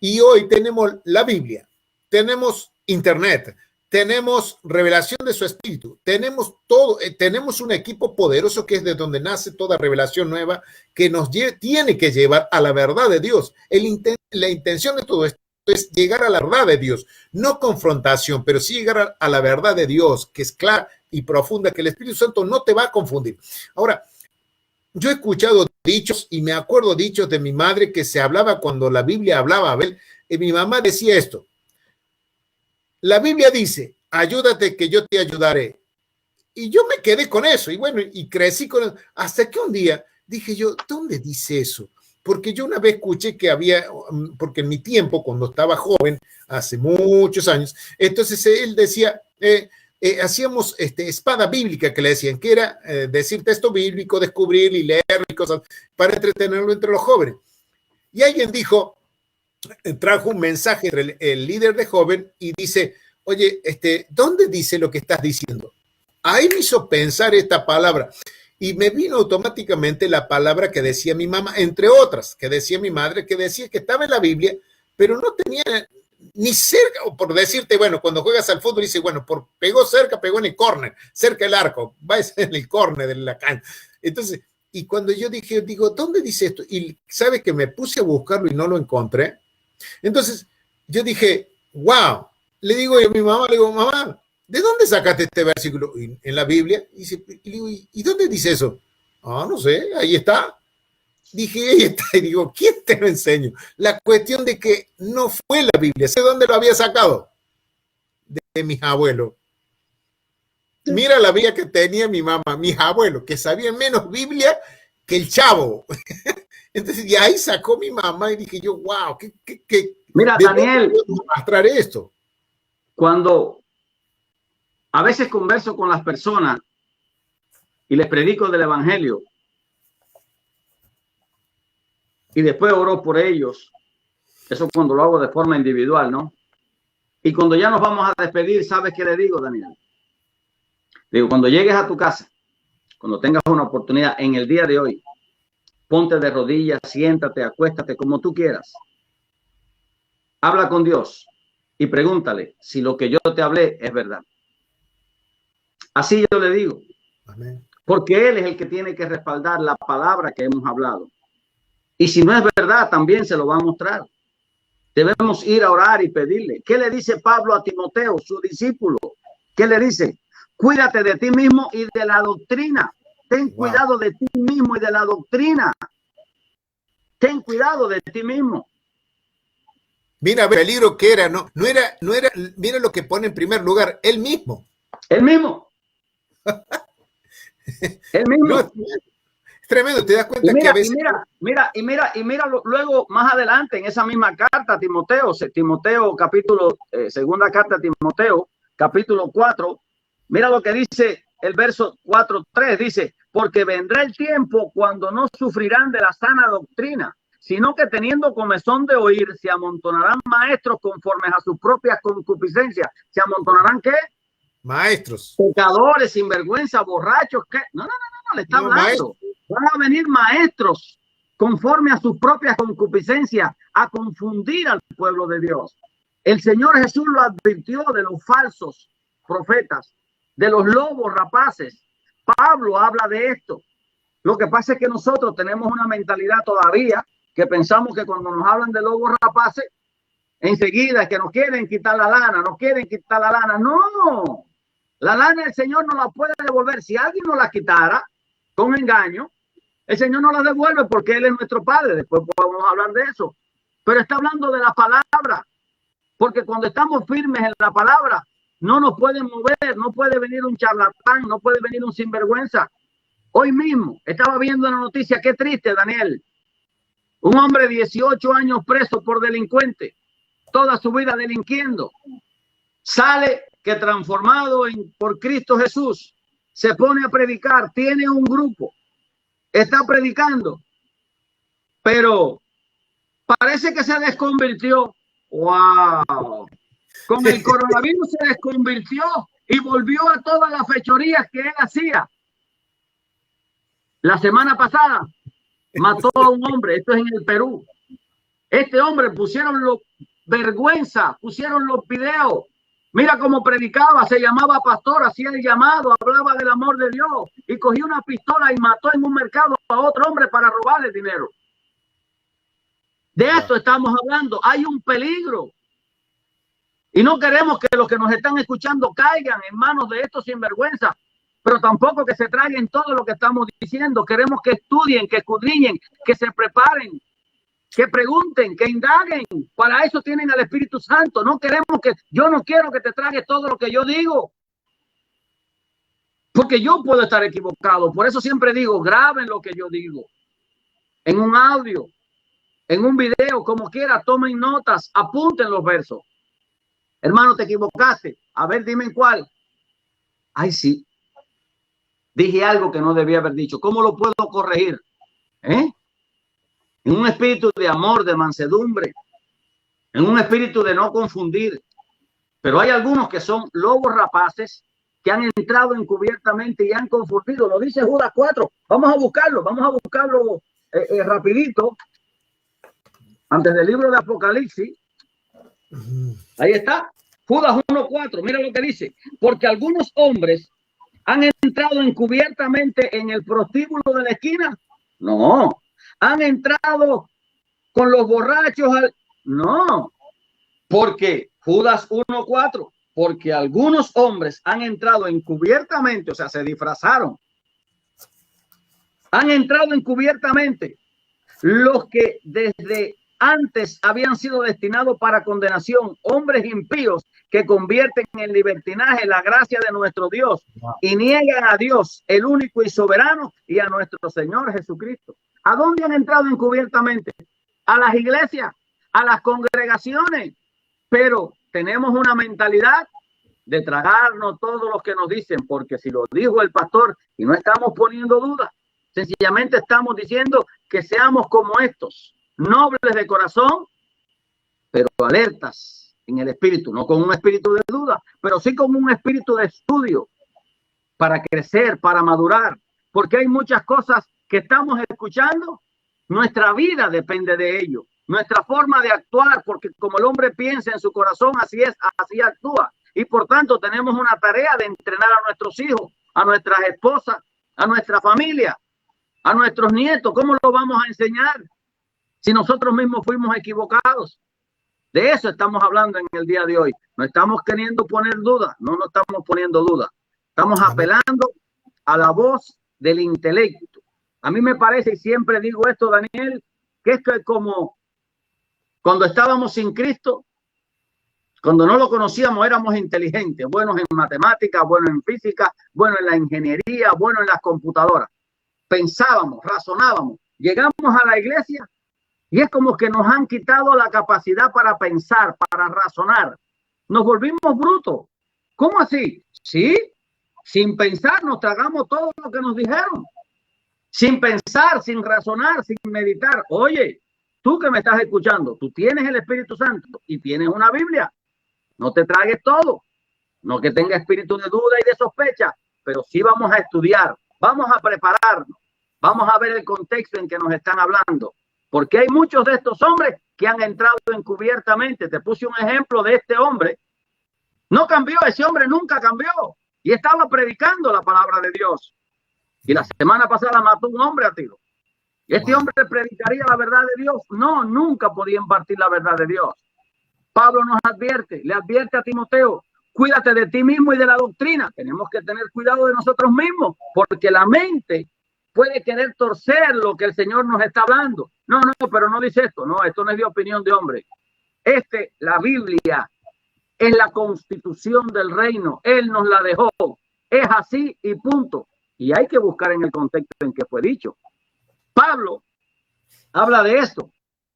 Y hoy tenemos la Biblia, tenemos Internet, tenemos revelación de su Espíritu, tenemos todo, tenemos un equipo poderoso que es de donde nace toda revelación nueva que nos tiene que llevar a la verdad de Dios. La intención de todo esto es llegar a la verdad de Dios, no confrontación, pero sí llegar a la verdad de Dios, que es clara y profunda, que el Espíritu Santo no te va a confundir. Ahora, yo he escuchado dichos y me acuerdo dichos de mi madre que se hablaba cuando la Biblia hablaba. A ver, mi mamá decía esto. La Biblia dice, ayúdate que yo te ayudaré. Y yo me quedé con eso y bueno, y crecí con eso. Hasta que un día dije yo, ¿dónde dice eso? Porque yo una vez escuché que había, porque en mi tiempo, cuando estaba joven, hace muchos años, entonces él decía, hacíamos espada bíblica, que le decían, que era decir texto bíblico, descubrir y leer y cosas para entretenerlo entre los jóvenes. Y alguien dijo, trajo un mensaje entre el líder de joven y dice, oye, ¿dónde dice lo que estás diciendo? ahí me hizo pensar esta palabra. Y me vino automáticamente la palabra que decía mi mamá, entre otras, que decía mi madre, que decía que estaba en la Biblia, pero no tenía ni cerca, o por decirte, bueno, cuando juegas al fútbol, dice, bueno, pegó cerca, pegó en el córner, cerca del arco, va en el córner de la cancha. Entonces, y cuando yo digo, ¿dónde dice esto? Y sabes que me puse a buscarlo y no lo encontré. Entonces, yo dije, wow, le digo a mi mamá, le digo, mamá, ¿de dónde sacaste este versículo? En la Biblia. Y digo, ¿y dónde dice eso? Ah, no sé, ahí está. Dije, ahí está. Y digo, ¿quién te lo enseñó? La cuestión de que no fue la Biblia. ¿Sé dónde lo había sacado? De mis abuelos. Mira la Biblia que tenía mi mamá, mis abuelos, que sabían menos Biblia que el chavo. Entonces, y ahí sacó mi mamá y dije yo, wow, Mira, Daniel, mostrar esto. Cuando a veces converso con las personas y les predico del evangelio y después oro por ellos, eso cuando lo hago de forma individual, ¿no? Y cuando ya nos vamos a despedir, ¿sabes qué le digo, Daniel? Digo, cuando llegues a tu casa, cuando tengas una oportunidad en el día de hoy, ponte de rodillas, siéntate, acuéstate, como tú quieras. Habla con Dios y pregúntale si lo que yo te hablé es verdad. Así yo le digo. Amén. Porque Él es el que tiene que respaldar la palabra que hemos hablado. Y si no es verdad, también se lo va a mostrar. Debemos ir a orar y pedirle. ¿Qué le dice Pablo a Timoteo, su discípulo? ¿Qué le dice? Cuídate de ti mismo y de la doctrina. Ten cuidado de ti mismo y de la doctrina. Ten cuidado de ti mismo. Mira el peligro que era, no era, mira lo que pone en primer lugar, él mismo. Él mismo. Él mismo. No, es tremendo, te das cuenta mira, que a veces... Y mira luego más adelante en esa misma carta, Timoteo capítulo, segunda carta a Timoteo, capítulo 4, mira lo que dice el verso 4:3, dice, porque vendrá el tiempo cuando no sufrirán de la sana doctrina, sino que teniendo comezón de oír, se amontonarán maestros conformes a sus propias concupiscencias. ¿Se amontonarán qué? Maestros. Pecadores, sinvergüenza, borrachos, ¿qué? No, le está hablando. Maestro. Van a venir maestros conforme a sus propias concupiscencias a confundir al pueblo de Dios. El Señor Jesús lo advirtió de los falsos profetas, de los lobos rapaces. Pablo habla de esto. Lo que pasa es que nosotros tenemos una mentalidad todavía que pensamos que cuando nos hablan de lobos rapaces, enseguida que nos quieren quitar la lana, No, la lana el Señor no la puede devolver. Si alguien nos la quitara con engaño, el Señor no la devuelve porque Él es nuestro Padre. Después podemos hablar de eso. Pero está hablando de la palabra. Porque cuando estamos firmes en la palabra, no nos pueden mover, no puede venir un charlatán, no puede venir un sinvergüenza. Hoy mismo estaba viendo una noticia, qué triste, Daniel. Un hombre de 18 años preso por delincuente, toda su vida delinquiendo. Sale que transformado por Cristo Jesús, se pone a predicar, tiene un grupo, está predicando, pero parece que se desconvirtió. ¡Wow! Con el coronavirus se desconvirtió y volvió a todas las fechorías que él hacía. La semana pasada mató a un hombre, esto es en el Perú. Este hombre pusieron vergüenza, pusieron los videos. Mira cómo predicaba, se llamaba pastor, hacía el llamado, hablaba del amor de Dios y cogió una pistola y mató en un mercado a otro hombre para robarle dinero. De esto estamos hablando. Hay un peligro. Y no queremos que los que nos están escuchando caigan en manos de estos sinvergüenzas, pero tampoco que se traguen todo lo que estamos diciendo. Queremos que estudien, que escudriñen, que se preparen, que pregunten, que indaguen. Para eso tienen al Espíritu Santo. Yo no quiero que te tragues todo lo que yo digo, porque yo puedo estar equivocado. Por eso siempre digo, graben lo que yo digo en un audio, en un video, como quiera, tomen notas, apunten los versos. Hermano, te equivocaste. A ver, dime en cuál. Ay, sí. Dije algo que no debía haber dicho. ¿Cómo lo puedo corregir? En un espíritu de amor, de mansedumbre, en un espíritu de no confundir. Pero hay algunos que son lobos rapaces que han entrado encubiertamente y han confundido. Lo dice Judas 4. Vamos a buscarlo rapidito. Antes del libro de Apocalipsis. Ahí está. Judas 1:4. Mira lo que dice. Porque algunos hombres han entrado encubiertamente en el prostíbulo de la esquina. No. Han entrado con los borrachos. No. Porque Judas 1:4. Porque algunos hombres han entrado encubiertamente, o sea, se disfrazaron. Han entrado encubiertamente los que desde antes habían sido destinados para condenación, hombres impíos que convierten en libertinaje la gracia de nuestro Dios y niegan a Dios, el único y soberano, y a nuestro Señor Jesucristo. ¿A dónde han entrado encubiertamente? A las iglesias, a las congregaciones, pero tenemos una mentalidad de tragarnos todo lo que nos dicen, porque si lo dijo el pastor y no estamos poniendo dudas, sencillamente estamos diciendo que seamos como estos, nobles de corazón, pero alertas en el espíritu, no con un espíritu de duda, pero sí con un espíritu de estudio, para crecer, para madurar, porque hay muchas cosas que estamos escuchando, nuestra vida depende de ello. Nuestra forma de actuar, porque como el hombre piensa en su corazón, así es, así actúa. Y por tanto tenemos una tarea de entrenar a nuestros hijos, a nuestras esposas, a nuestra familia, a nuestros nietos. ¿Cómo lo vamos a enseñar si nosotros mismos fuimos equivocados? De eso estamos hablando en el día de hoy. No estamos queriendo poner dudas, no estamos poniendo dudas. Estamos apelando a la voz del intelecto. A mí me parece, y siempre digo esto, Daniel, que es que como cuando estábamos sin Cristo, cuando no lo conocíamos, éramos inteligentes, buenos en matemáticas, buenos en física, buenos en la ingeniería, buenos en las computadoras. Pensábamos, razonábamos. Llegamos a la iglesia y es como que nos han quitado la capacidad para pensar, para razonar. Nos volvimos brutos. ¿Cómo así? Sí, sin pensar nos tragamos todo lo que nos dijeron. Sin pensar, sin razonar, sin meditar. Oye, tú que me estás escuchando, tú tienes el Espíritu Santo y tienes una Biblia. No te tragues todo. No que tenga espíritu de duda y de sospecha, pero sí vamos a estudiar, vamos a prepararnos, vamos a ver el contexto en que nos están hablando. Porque hay muchos de estos hombres que han entrado encubiertamente. Te puse un ejemplo de este hombre. No cambió, ese hombre nunca cambió. Y estaba predicando la palabra de Dios. Y la semana pasada mató un hombre a tiro. ¿Y este hombre predicaría la verdad de Dios? No, nunca podía impartir la verdad de Dios. Pablo nos advierte, le advierte a Timoteo, cuídate de ti mismo y de la doctrina. Tenemos que tener cuidado de nosotros mismos, porque la mente puede querer torcer lo que el Señor nos está hablando. No, pero no dice esto. No, esto no es de opinión de hombre. La Biblia es la constitución del reino. Él nos la dejó. Es así y punto. Y hay que buscar en el contexto en que fue dicho. Pablo habla de esto.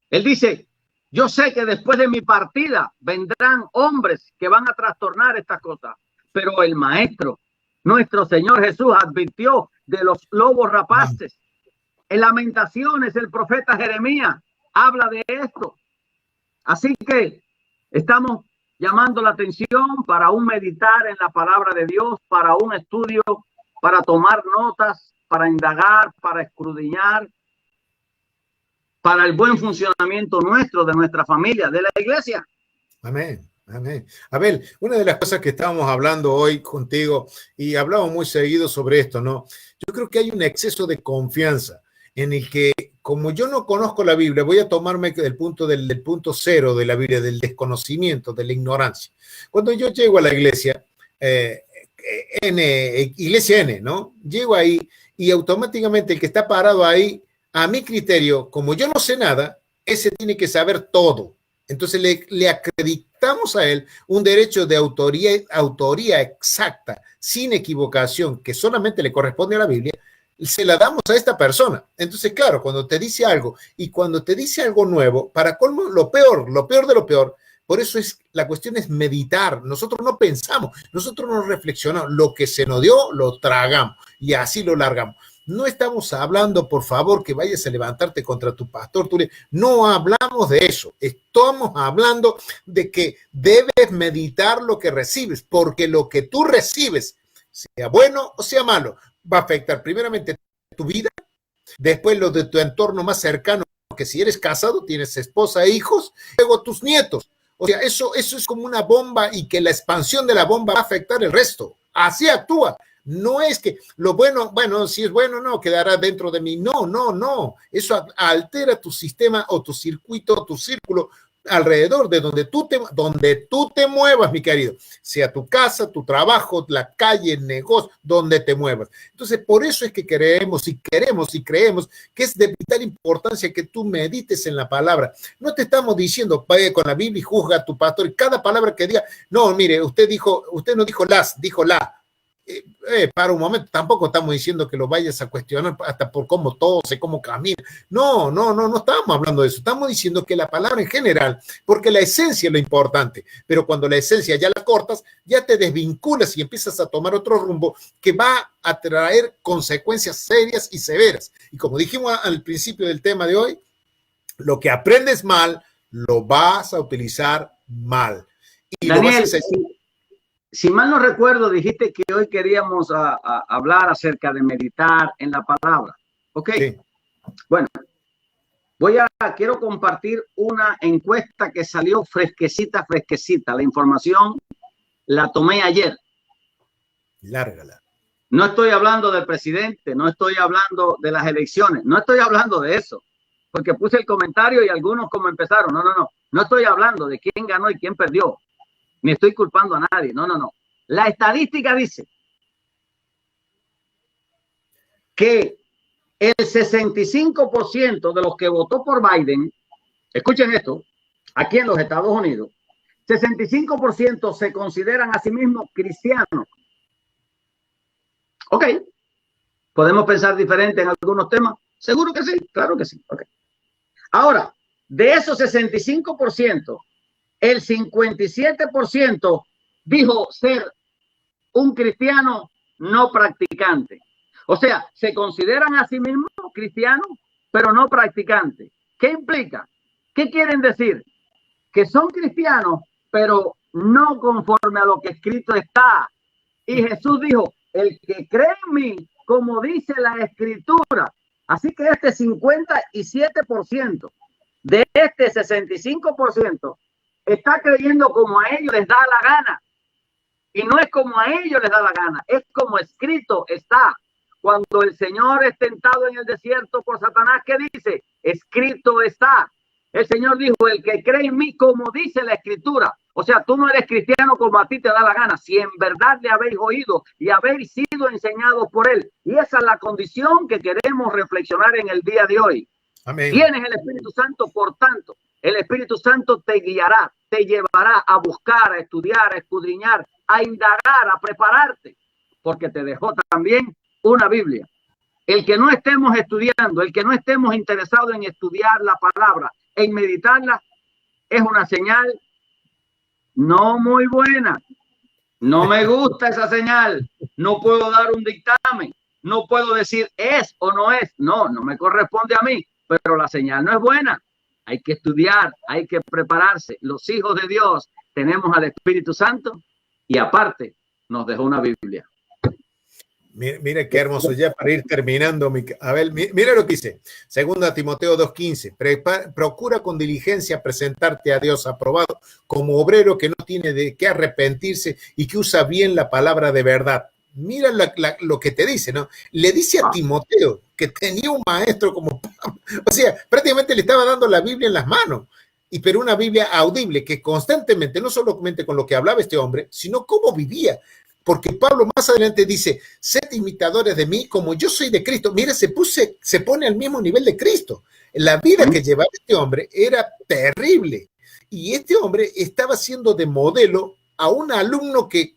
Él dice, yo sé que después de mi partida vendrán hombres que van a trastornar estas cosas. Pero el maestro, nuestro Señor Jesús, advirtió de los lobos rapaces. En Lamentaciones, el profeta Jeremías habla de esto. Así que estamos llamando la atención para un meditar en la palabra de Dios, para un estudio, para tomar notas, para indagar, para escudriñar, para el buen funcionamiento nuestro, de nuestra familia, de la iglesia. Amén. Amén. Abel, una de las cosas que estábamos hablando hoy contigo, y hablamos muy seguido sobre esto, ¿no? Yo creo que hay un exceso de confianza en el que, como yo no conozco la Biblia, voy a tomarme del punto cero de la Biblia, del desconocimiento, de la ignorancia. Cuando yo llego a la iglesia, iglesia N, ¿no? Llego ahí y automáticamente el que está parado ahí, a mi criterio, como yo no sé nada, ese tiene que saber todo. Entonces le acreditamos a él un derecho de autoría exacta, sin equivocación, que solamente le corresponde a la Biblia, se la damos a esta persona. Entonces, claro, cuando te dice algo y cuando te dice algo nuevo, para colmo, lo peor de lo peor, por eso la cuestión es meditar. Nosotros no pensamos, nosotros no reflexionamos. Lo que se nos dio, lo tragamos y así lo largamos. No estamos hablando, por favor, que vayas a levantarte contra tu pastor. No hablamos de eso. Estamos hablando de que debes meditar lo que recibes, porque lo que tú recibes sea bueno o sea malo, va a afectar primeramente tu vida, después lo de tu entorno más cercano, que si eres casado, tienes esposa e hijos, luego tus nietos. O sea, eso es como una bomba y que la expansión de la bomba va a afectar el resto. Así actúa. No es que lo bueno, si es bueno, no, quedará dentro de mí. No, no, no. Eso altera tu sistema o tu circuito, o tu círculo alrededor de donde tú te muevas, mi querido, sea tu casa, tu trabajo, la calle, el negocio, donde te muevas. Entonces, por eso es que queremos y creemos que es de vital importancia que tú medites en la palabra. No te estamos diciendo, vaya con la Biblia y juzga a tu pastor y cada palabra que diga, no, mire, usted no dijo las, dijo la. Para un momento, tampoco estamos diciendo que lo vayas a cuestionar hasta por cómo tose, cómo camina. No estamos hablando de eso. Estamos diciendo que la palabra en general, porque la esencia es lo importante, pero cuando la esencia ya la cortas, ya te desvinculas y empiezas a tomar otro rumbo que va a traer consecuencias serias y severas. Y como dijimos al principio del tema de hoy, lo que aprendes mal, lo vas a utilizar mal. Y Daniel, lo vas a si mal no recuerdo, dijiste que hoy queríamos hablar acerca de meditar en la palabra. Ok. Sí. Bueno, quiero compartir una encuesta que salió fresquecita. La información la tomé ayer. Lárgala. No estoy hablando del presidente, no estoy hablando de las elecciones, no estoy hablando de eso, porque puse el comentario y algunos como empezaron. No estoy hablando de quién ganó y quién perdió. Ni estoy culpando a nadie. No. La estadística dice que el 65% de los que votó por Biden, escuchen esto, aquí en los Estados Unidos, 65% se consideran a sí mismos cristianos. Ok. ¿Podemos pensar diferente en algunos temas? Seguro que sí, claro que sí. Okay. Ahora, de esos 65%, el 57% dijo ser un cristiano no practicante. O sea, se consideran a sí mismos cristianos, pero no practicantes. ¿Qué implica? ¿Qué quieren decir? Que son cristianos, pero no conforme a lo que escrito está. Y Jesús dijo, el que cree en mí, como dice la escritura. Así que este 57% de este 65% está creyendo como a ellos les da la gana. Y no es como a ellos les da la gana, es como escrito está. Cuando el Señor es tentado en el desierto por Satanás, ¿qué dice? Escrito está. El Señor dijo, el que cree en mí, como dice la escritura. O sea, tú no eres cristiano como a ti te da la gana, si en verdad le habéis oído y habéis sido enseñados por él. Y esa es la condición que queremos reflexionar en el día de hoy. Amén. Tienes el Espíritu Santo, por tanto, el Espíritu Santo te guiará, te llevará a buscar, a estudiar, a escudriñar, a indagar, a prepararte, porque te dejó también una Biblia. El que no estemos estudiando, el que no estemos interesados en estudiar la palabra, en meditarla, es una señal no muy buena. No me gusta esa señal. No puedo dar un dictamen. No puedo decir es o no es. No me corresponde a mí, pero la señal no es buena. Hay que estudiar, hay que prepararse. Los hijos de Dios tenemos al Espíritu Santo y aparte nos dejó una Biblia. Mire qué hermoso, ya para ir terminando. A ver, mira lo que dice. 2 Timoteo 2:15. Procura con diligencia presentarte a Dios aprobado como obrero que no tiene de qué arrepentirse y que usa bien la palabra de verdad. Mira lo que te dice, ¿no? Le dice a Timoteo que tenía un maestro como Pablo. O sea, prácticamente le estaba dando la Biblia en las manos. Pero una Biblia audible que constantemente, no solamente con lo que hablaba este hombre, sino cómo vivía. Porque Pablo más adelante dice, sed imitadores de mí como yo soy de Cristo. Mira, se pone al mismo nivel de Cristo. La vida que llevaba este hombre era terrible. Y este hombre estaba siendo de modelo a un alumno que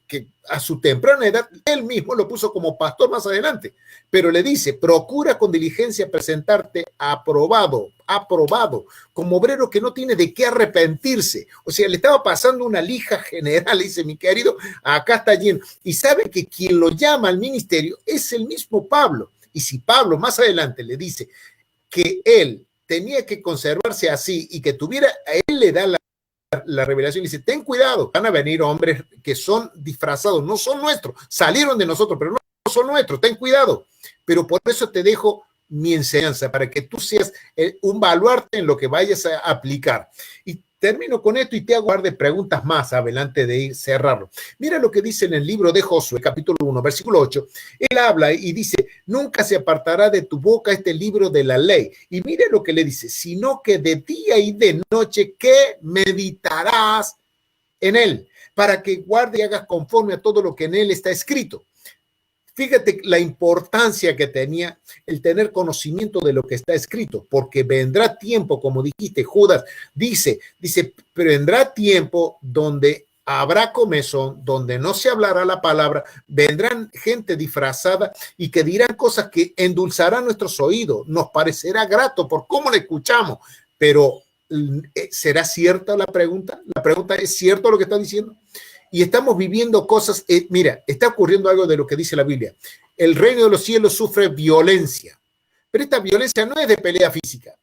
a su temprana edad, él mismo lo puso como pastor más adelante. Pero le dice, procura con diligencia presentarte aprobado, como obrero que no tiene de qué arrepentirse. O sea, le estaba pasando una lija general, dice, mi querido, acá está lleno. Y sabe que quien lo llama al ministerio es el mismo Pablo. Y si Pablo más adelante le dice que él tenía que conservarse así y que tuviera, a él le da la la revelación, dice, ten cuidado, van a venir hombres que son disfrazados, no son nuestros, salieron de nosotros, pero no son nuestros, ten cuidado. Pero por eso te dejo mi enseñanza, para que tú seas un baluarte en lo que vayas a aplicar. Y termino con esto y te hago un par de preguntas más adelante de ir cerrarlo. Mira lo que dice en el libro de Josué, capítulo 1, versículo 8. Él habla y dice, nunca se apartará de tu boca este libro de la ley. Y mire lo que le dice, sino que de día y de noche que meditarás en él, para que guarde y hagas conforme a todo lo que en él está escrito. Fíjate la importancia que tenía el tener conocimiento de lo que está escrito, porque vendrá tiempo, como dijiste, Judas dice, vendrá tiempo donde habrá comezón, donde no se hablará la palabra, vendrán gente disfrazada y que dirán cosas que endulzarán nuestros oídos, nos parecerá grato por cómo le escuchamos, pero ¿será cierta la pregunta? La pregunta es, ¿cierto lo que está diciendo? Y estamos viviendo cosas, mira, está ocurriendo algo de lo que dice la Biblia. El reino de los cielos sufre violencia, pero esta violencia no es de pelea física,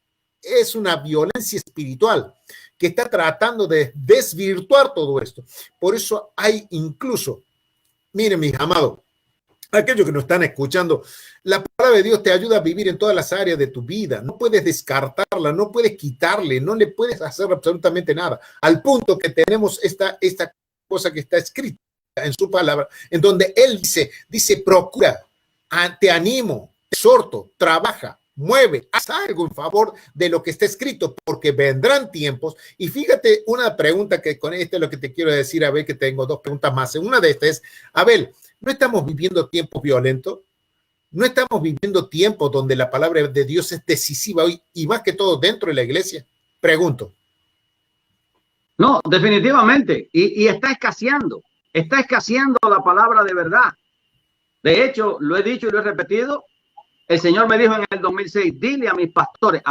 es una violencia espiritual que está tratando de desvirtuar todo esto. Por eso hay incluso, miren mis amados, aquellos que nos están escuchando, la palabra de Dios te ayuda a vivir en todas las áreas de tu vida. No puedes descartarla, no puedes quitarle, no le puedes hacer absolutamente nada. Al punto que tenemos esta cosa que está escrita en su palabra, en donde él dice, procura, te animo, te exhorto, trabaja, mueve, haz algo en favor de lo que está escrito, porque vendrán tiempos. Y fíjate, una pregunta que con esto es lo que te quiero decir, Abel, que tengo dos preguntas más. Una de estas es, Abel, ¿no estamos viviendo tiempos violentos? ¿No estamos viviendo tiempos donde la palabra de Dios es decisiva hoy y más que todo dentro de la iglesia? Pregunto. No, definitivamente. Y está escaseando la palabra de verdad. De hecho, lo he dicho y lo he repetido. El Señor me dijo en el 2006, dile a mis pastores,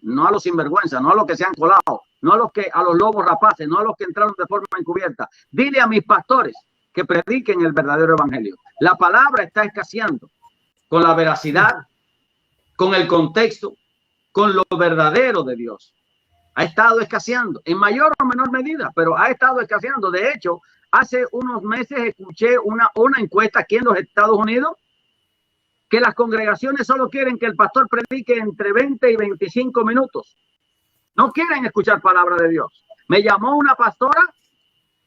no a los sinvergüenzas, no a los que se han colado, no a los lobos rapaces, no a los que entraron de forma encubierta. Dile a mis pastores que prediquen el verdadero evangelio. La palabra está escaseando con la veracidad, con el contexto, con lo verdadero de Dios. Ha estado escaseando en mayor o menor medida, pero ha estado escaseando. De hecho, hace unos meses escuché una encuesta aquí en los Estados Unidos que las congregaciones solo quieren que el pastor predique entre 20 y 25 minutos. No quieren escuchar palabra de Dios. Me llamó una pastora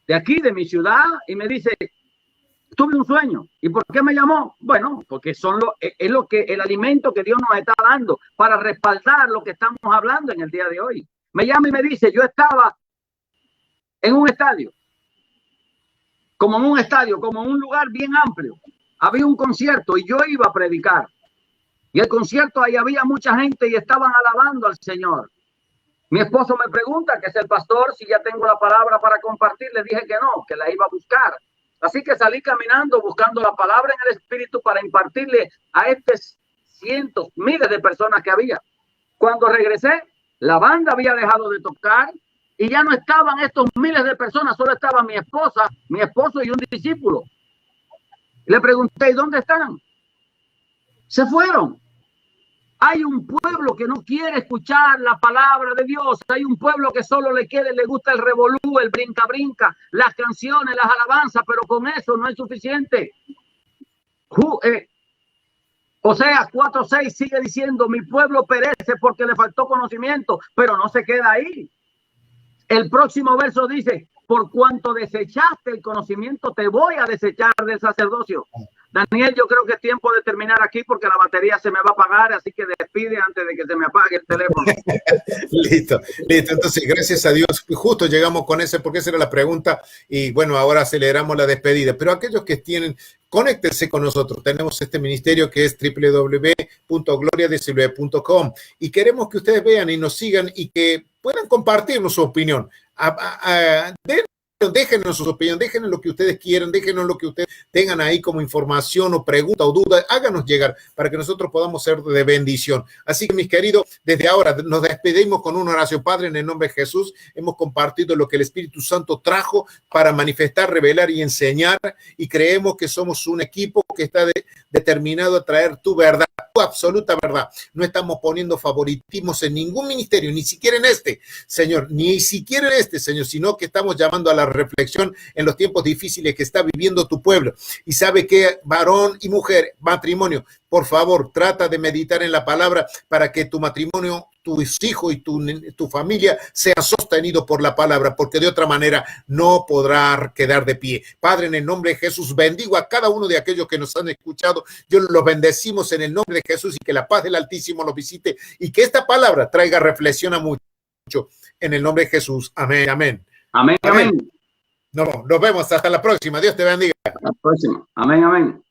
de aquí, de mi ciudad, y me dice, tuve un sueño. ¿Y por qué me llamó? Bueno, porque es el alimento que Dios nos está dando para respaldar lo que estamos hablando en el día de hoy. Me llama y me dice, yo estaba en un estadio, como en un lugar bien amplio. Había un concierto y yo iba a predicar. Y el concierto, ahí había mucha gente y estaban alabando al Señor. Mi esposo me pregunta, que es el pastor, si ya tengo la palabra para compartir. Le dije que no, que la iba a buscar. Así que salí caminando buscando la palabra en el Espíritu para impartirle a estos cientos, miles de personas que había. Cuando regresé, la banda había dejado de tocar y ya no estaban estos miles de personas, solo estaba mi esposa, mi esposo y un discípulo. Le pregunté, ¿y dónde están? Se fueron. Hay un pueblo que no quiere escuchar la palabra de Dios. Hay un pueblo que solo le gusta el revolú, el brinca-brinca, las canciones, las alabanzas, pero con eso no es suficiente. Oseas 4:6 sigue diciendo, mi pueblo perece porque le faltó conocimiento, pero no se queda ahí. El próximo verso dice, por cuanto desechaste el conocimiento, te voy a desechar del sacerdocio. Daniel, yo creo que es tiempo de terminar aquí porque la batería se me va a apagar, así que despide antes de que se me apague el teléfono. Listo. Entonces, gracias a Dios, justo llegamos con ese, porque esa era la pregunta, y bueno, ahora aceleramos la despedida. Pero aquellos que tienen, conéctense con nosotros. Tenemos este ministerio que es www.gloriadesilve.com y queremos que ustedes vean y nos sigan y que puedan compartirnos su opinión. Déjenos su opinión, déjenos lo que ustedes quieran, déjenos lo que ustedes tengan ahí como información o pregunta o duda, háganos llegar para que nosotros podamos ser de bendición. Así que, mis queridos, desde ahora nos despedimos con una oración. Padre, en el nombre de Jesús, hemos compartido lo que el Espíritu Santo trajo para manifestar, revelar y enseñar, y creemos que somos un equipo que está determinado a traer tu verdad absoluta verdad. No estamos poniendo favoritismos en ningún ministerio, ni siquiera en este, Señor, ni siquiera en este, Señor, sino que estamos llamando a la reflexión en los tiempos difíciles que está viviendo tu pueblo. Y sabe que varón y mujer, matrimonio, por favor, trata de meditar en la palabra para que tu matrimonio, tus hijos y tu familia sea sostenido por la palabra, porque de otra manera no podrá quedar de pie. Padre, en el nombre de Jesús, bendigo a cada uno de aquellos que nos han escuchado. Yo los bendecimos en el nombre de Jesús y que la paz del Altísimo los visite y que esta palabra traiga reflexión a mucho. En el nombre de Jesús. Amén, amén. Amén, amén. Nos vemos hasta la próxima. Dios te bendiga. Hasta la próxima. Amén, amén.